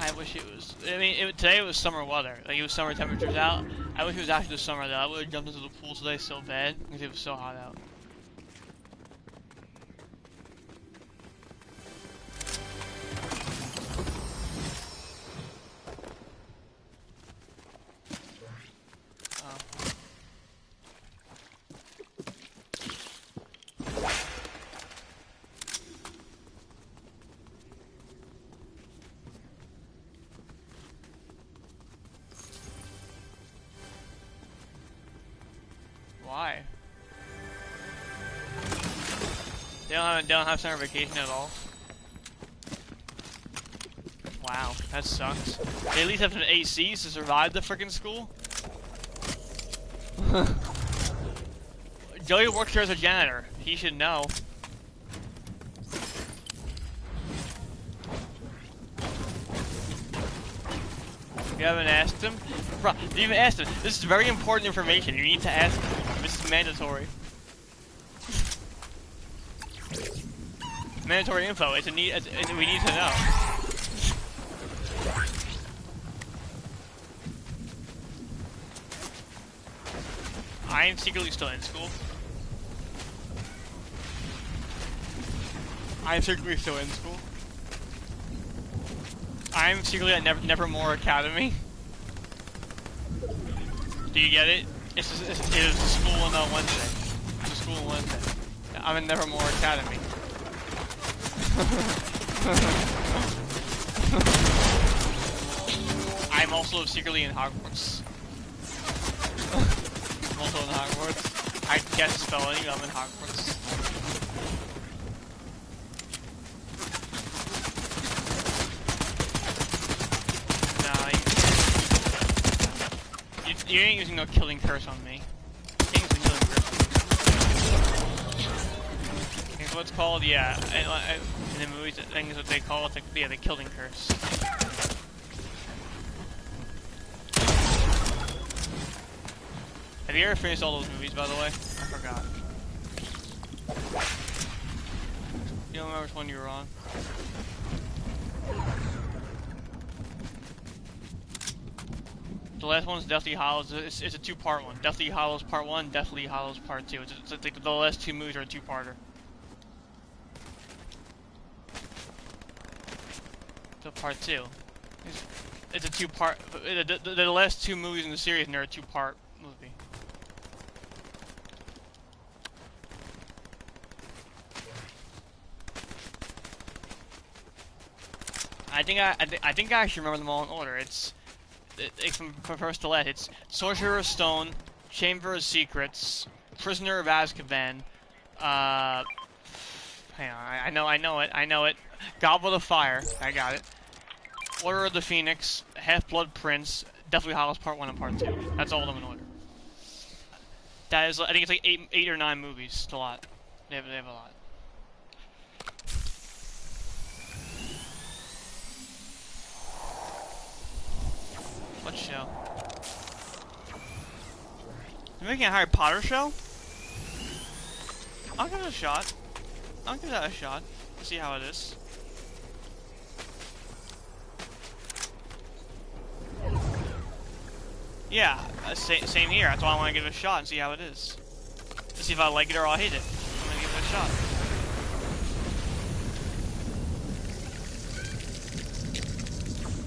I wish it was. I mean, today it was summer weather. Like, it was summer temperatures out. I wish it was actually the summer though. I would have jumped into the pool today so bad because it was so hot out. Why? They don't have summer vacation at all. Wow, that sucks. They at least have some ACs to survive the freaking school. Joey works here as a janitor. He should know. You haven't asked him? Bro, you even asked him. This is very important information. You need to ask him. This is mandatory. Mandatory info. We need to know. I am secretly still in school. I'm secretly still in school. I'm secretly at Nevermore Academy. Do you get it? It is school on Wednesday. It's a school on Wednesday. I'm in Nevermore Academy. I'm also secretly in Hogwarts. I'm also in Hogwarts. I guess spelling, I'm in Hogwarts. Nah, you ain't using no killing curse on me. You ain't using killing curse on me. It's what it's called, yeah. In the movies, I think is what they call it, the killing curse. Have you ever finished all those movies, by the way? I forgot. You don't remember which one you were on? The last one's Deathly Hallows. It's a two-part one. Deathly Hallows Part 1, Deathly Hallows Part 2. It's like the last two movies are a two-parter. So Part 2. It's a two-part... The last two movies in the series, and they're a two-part movie. I think I actually remember them all in order. It's from first to last. It's Sorcerer's Stone, Chamber of Secrets, Prisoner of Azkaban. Hang on, I know it. Goblet of Fire, I got it. Order of the Phoenix, Half-Blood Prince, Deathly Hallows Part 1 and Part 2. That's all of them in order. That is, I think it's like eight or nine movies. It's a lot. They have a lot. What show? They're making a Harry Potter show? I'll give it a shot. I'll give that a shot. See how it is. Yeah, same here. That's why I want to give it a shot and see how it is. To see if I like it or I'll hate it. I'm gonna give it a shot.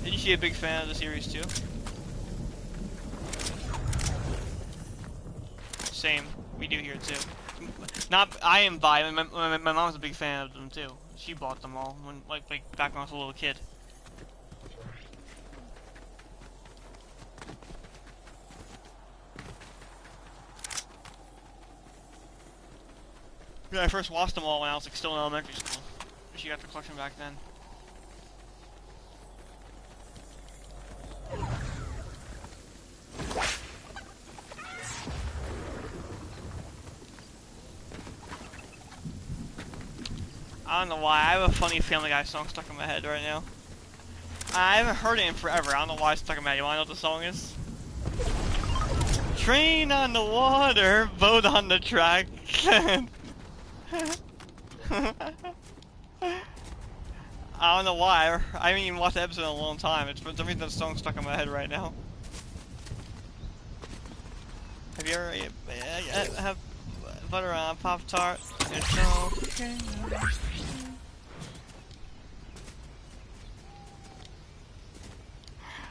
Did you see a big fan of the series too? Same. We do here too. Not I am by. My mom's a big fan of them too. She bought them all when like back when I was a little kid. Yeah, I first watched them all when I was like still in elementary school. She got the collection back then. I don't know why, I have a funny Family Guy song stuck in my head right now. I haven't heard it in forever, I don't know why it's stuck in my head. You wanna know what the song is? Train on the water, boat on the track. I don't know why, I haven't even watched the episode in a long time. It's for some reason that song's stuck in my head right now. Have you ever have butter on Pop-Tart? It's okay.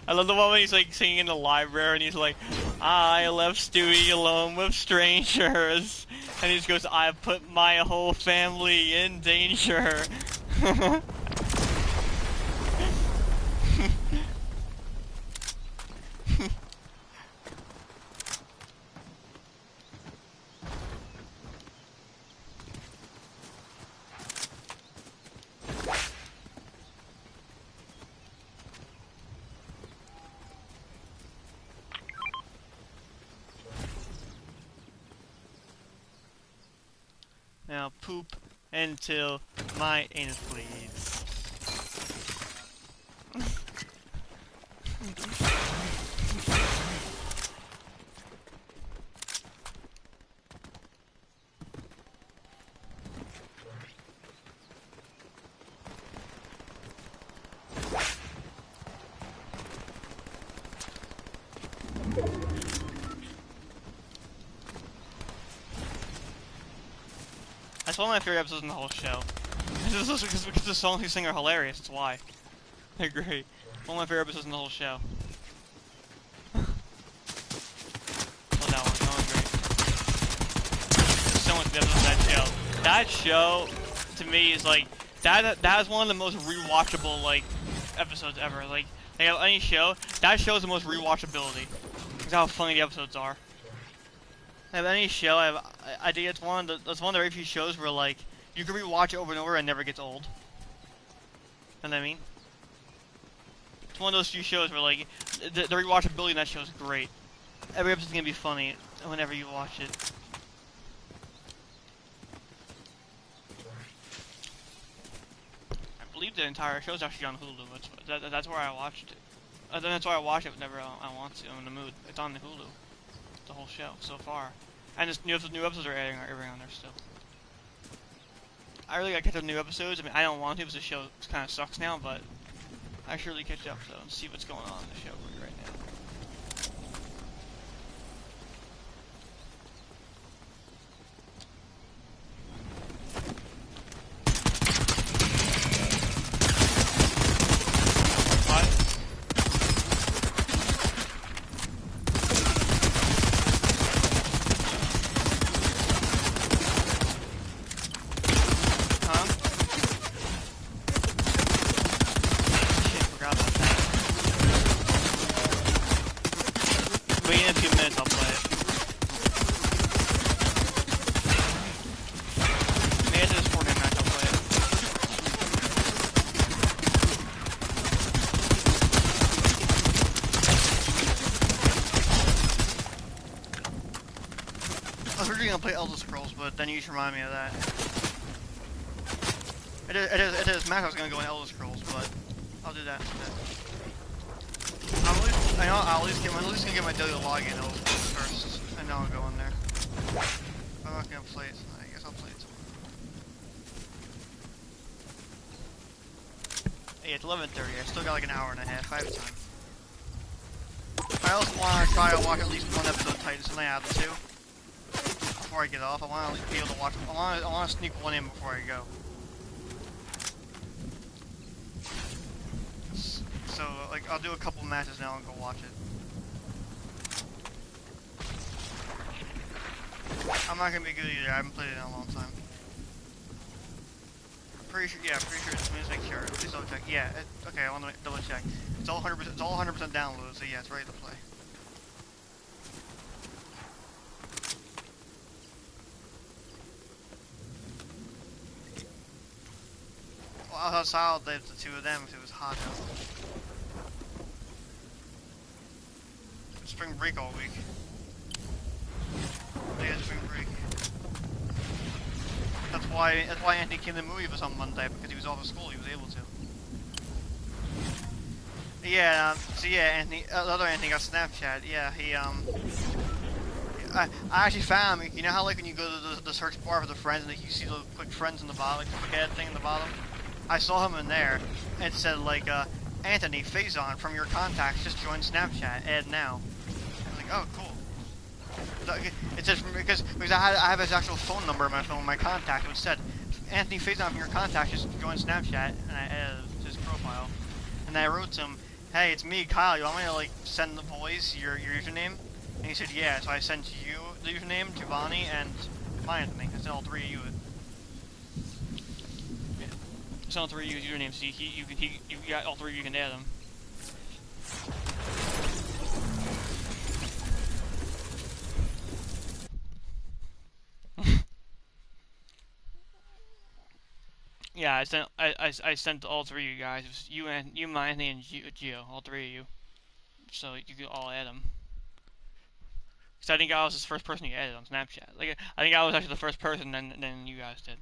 I love the one when he's like singing in the library and he's like, I left Stewie alone with strangers. And he just goes, I put my whole family in danger. Now poop until my anus bleeds. That's one of my favorite episodes in the whole show. Because the songs he sing are hilarious, that's why. They're great. One of my favorite episodes in the whole show. Love that one, that one's great. There's so much good episodes of that show. That show, to me, is like that is one of the most rewatchable like episodes ever. Like any show, that shows the most rewatchability. That's how funny the episodes are. I have any show, I think it's one of the very few shows where like you can rewatch it over and over and it never gets old. You know what I mean? It's one of those few shows where like the rewatchability in that show is great. Every episode's gonna be funny whenever you watch it. I believe the entire show's actually on Hulu. That's where I watched it. That's why I watch it whenever I want to. I'm in the mood. It's on the Hulu. The whole show so far, and this new episodes are airing on there still. I really gotta catch up new episodes. I mean, I don't want to because the show kind of sucks now, but I surely catch up though and see what's going on in the show right now. But then you just remind me of that. It is Mac. I was gonna go in Elder Scrolls, but I'll do that instead. I'll at least gonna get my daily login Elder Scrolls first, and then I'll go in there. I'm not gonna play it tonight. I guess I'll play it tomorrow. Hey, it's 11:30. I still got like an hour and a half. I have time. I also want to try to watch at least one episode of Titan, and I have two. Before I get off, I want to be able to watch. I want to sneak one in before I go. So, like, I'll do a couple matches now and go watch it. I'm not gonna be good either. I haven't played it in a long time. Pretty sure. Yeah, pretty sure. Let me just make sure. Please double check. Yeah. Okay, I want to double check. It's all 100%. It's all 100% downloaded. So yeah, it's ready to play. How solid they have the two of them if it was hot out. Spring break all week. They had spring break. That's why Anthony came to the movie with us on Monday, because he was off of school, he was able to. Yeah, so yeah, Anthony, the other Anthony got Snapchat, yeah, he, I actually found him. You know how like when you go to the search bar for the friends and like, you see the quick friends in the bottom, like the quick add thing in the bottom? I saw him in there, and it said like, Anthony Faison from your contacts just joined Snapchat, add now. I was like, oh, cool. It says, because I have his actual phone number in my phone, my contact, it said, Anthony Faison from your contacts just joined Snapchat, and I added his profile. And I wrote to him, hey, it's me, Kyle, you want me to like send the boys your username? And he said, yeah, so I sent you the username, Giovanni, and my Anthony. I sent all three of you it. It's all three of you usernames, so you got all three of you can add them. Yeah, I sent all three of you guys. It was you, my Anthony, and Gio, all three of you. So you can all add them. Because I think I was the first person you added on Snapchat. Like I think I was actually the first person, then you guys did.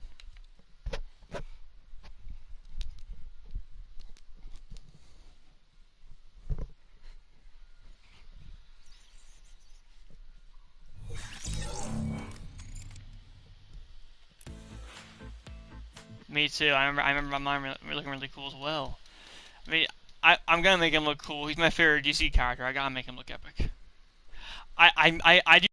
Me too. I remember mine looking really cool as well. I mean, I'm gonna make him look cool. He's my favorite DC character. I gotta make him look epic. I do.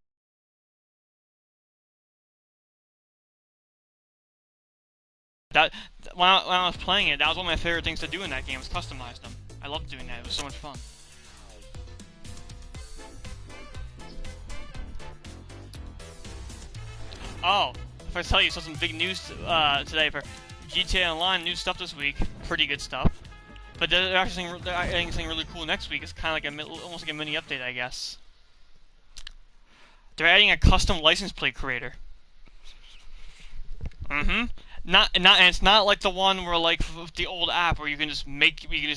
That when I was playing it, that was one of my favorite things to do in that game. Was customize them. I loved doing that. It was so much fun. Oh, if I tell you, so some big news today for GTA Online, new stuff this week. Pretty good stuff. But they're adding something really cool next week. It's kind of like almost like a mini update, I guess. They're adding a custom license plate creator. And it's not like the one where like the old app where you can just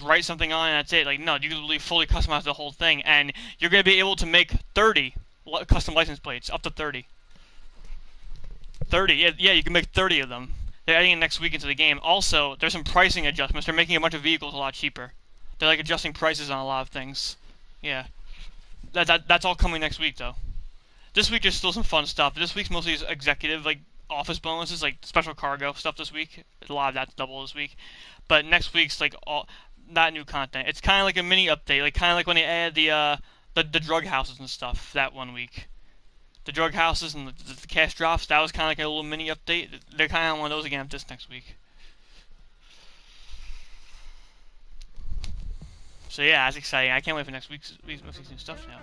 write something on and that's it. Like no, you can really fully customize the whole thing, and you're gonna be able to make 30 custom license plates, up to 30. 30, yeah, you can make 30 of them. They're adding it next week into the game. Also, there's some pricing adjustments. They're making a bunch of vehicles a lot cheaper. They're like adjusting prices on a lot of things. Yeah, that's all coming next week though. This week there's still some fun stuff. This week's mostly executive like office bonuses, like special cargo stuff this week. A lot of that's double this week. But next week's like all not new content. It's kind of like a mini update, like kind of like when they added the drug houses and stuff that one week. The drug houses and the cash drops, that was kind of like a little mini update. They're kind of on one of those again this next week. So yeah, that's exciting. I can't wait for next week's new stuff now.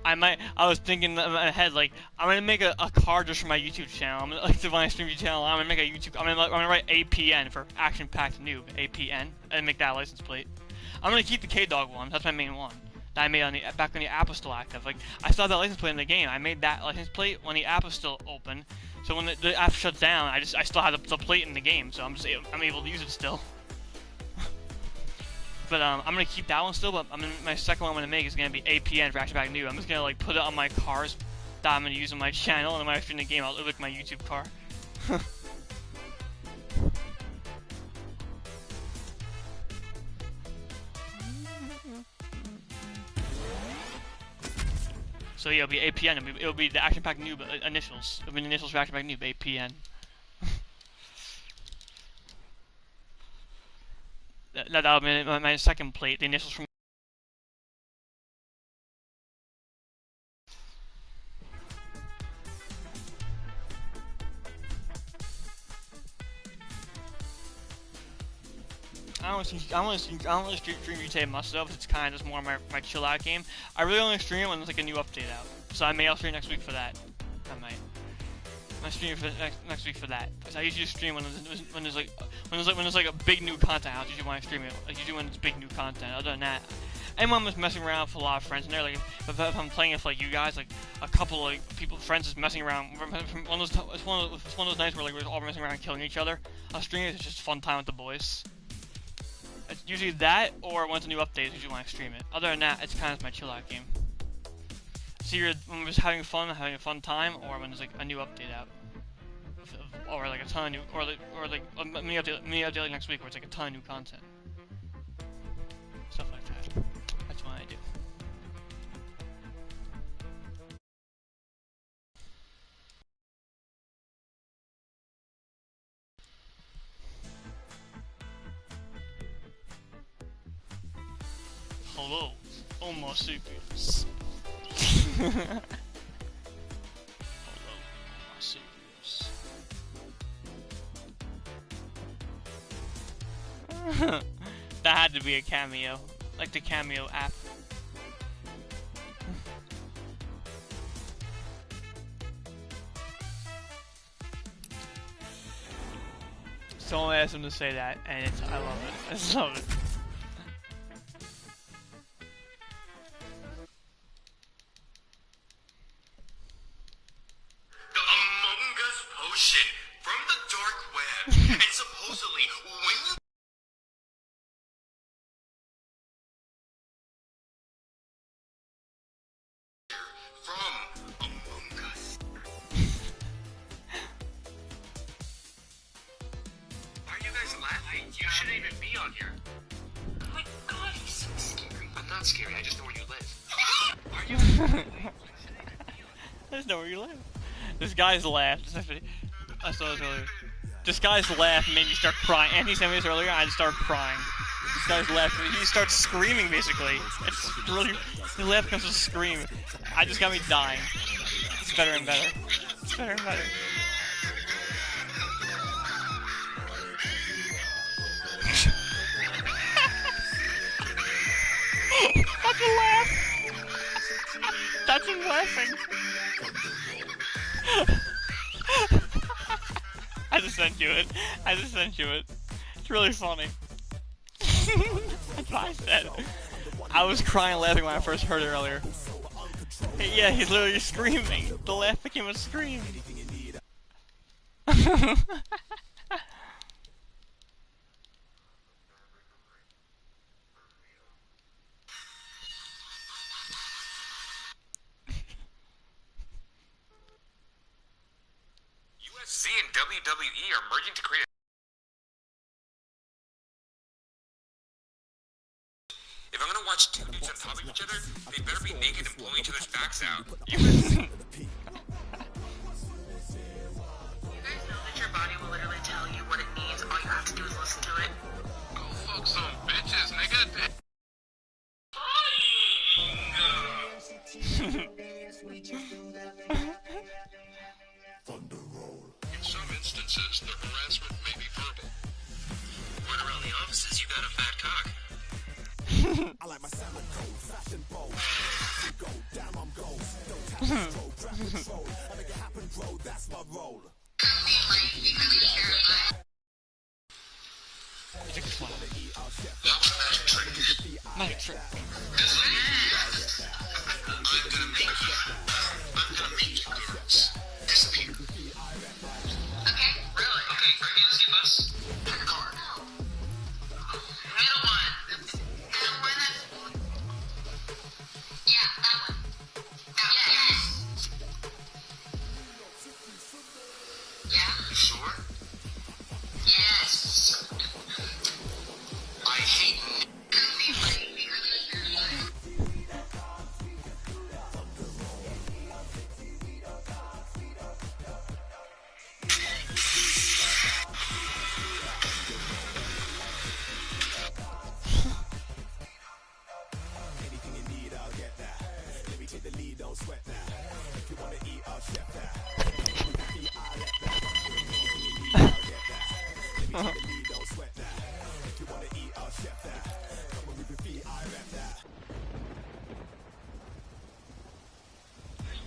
I was thinking in my head, like, I'm gonna make a card just for my YouTube channel. I'm gonna, like, when I stream YouTube channel, I'm gonna make a YouTube, I'm gonna write APN for Action Packed Noob, APN, and make that a license plate. I'm gonna keep the K-Dog one, that's my main one. That I made on back when the app was still active. Like, I still have that license plate in the game. I made that license plate when the app was still open. So when the app shut down, I still had the plate in the game, so I'm able to use it still. But I'm gonna keep that one still. But my second one I'm gonna make is gonna be APN for Action Packed Noob. I'm just gonna like put it on my cars that I'm gonna use on my channel, and when I stream the game, I'll look like my YouTube car. So yeah, it'll be APN. It'll be the Action Packed Noob initials. It'll be the initials for Action Packed Noob, APN. That'll be my second plate. The initials from. I don't really stream GTA myself. It's kind of just more my chill out game. I really only stream when there's like a new update out. So I may also stream next week for that. I might. I'm streaming for next week for that. Because I usually stream when there's like a big new content out. Usually when I stream it, like usually when it's big new content. Other than that, and when I'm just messing around with a lot of friends in there, like if I'm playing it for like you guys, like a couple like friends is messing around. It's one of those nights where like we're all messing around and killing each other. I'll stream it. It's just fun time with the boys. It's usually that, or when it's a new update, is usually when I stream it. Other than that, it's kind of my chill out game. So either when we're just having a fun time, or when there's like a new update out, or like a ton of new, or like a mini update like next week, where it's like a ton of new content, stuff like that. That's what I do. Hello, Homo sapiens. Hello, Homo sapiens. That had to be a cameo, like the Cameo app. Someone asked him to say that, and I love it. I just love it. You shouldn't even be on here. Oh my god, he's so scary. I'm not scary, I just know where you live. Are you? I just know where you live. This guy's laugh. I saw this earlier. This guy's laugh made me start crying. Anthony sent me this earlier, and I just started crying. This guy's laugh, he starts screaming basically. It's really, his laugh comes to scream. I just got me dying. It's better and better. It's better and better. That's a laugh! That's him laughing! I just sent you it. I just sent you it. It's really funny. That's what I said. I was crying laughing when I first heard it earlier. Hey, yeah, he's literally screaming. The laugh became a scream. UFC and WWE are merging to create a... If I'm gonna watch two dudes on top of each other, they better be naked and blowing each other's backs out. You guys know that your body will literally tell you what it needs. All you have to do is listen to it. Go fuck some bitches, nigga. In some instances, the harassment may be verbal. Run around the offices, you got a fat cock. I like my salad cold, fashion bold. Go down on goals. Don't tap control, grab control. I make it happen, bro. That's my role. Magic trick. I'm gonna make you girls disappear. Okay, really? Okay, are you gonna see us? Pick a card. Middle one. Middle one. Yeah, that one. Yes. Yeah. You sure? Yes. I hate.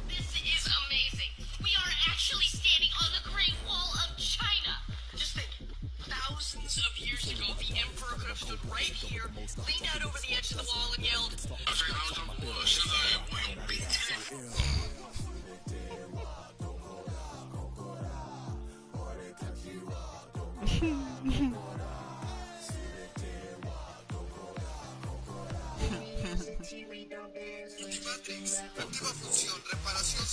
This is amazing. We are actually standing on the Great Wall of China. Just think, thousands of years ago, the Emperor could have stood right here, leaned out over the edge of the wall, and yelled, Última función, reparación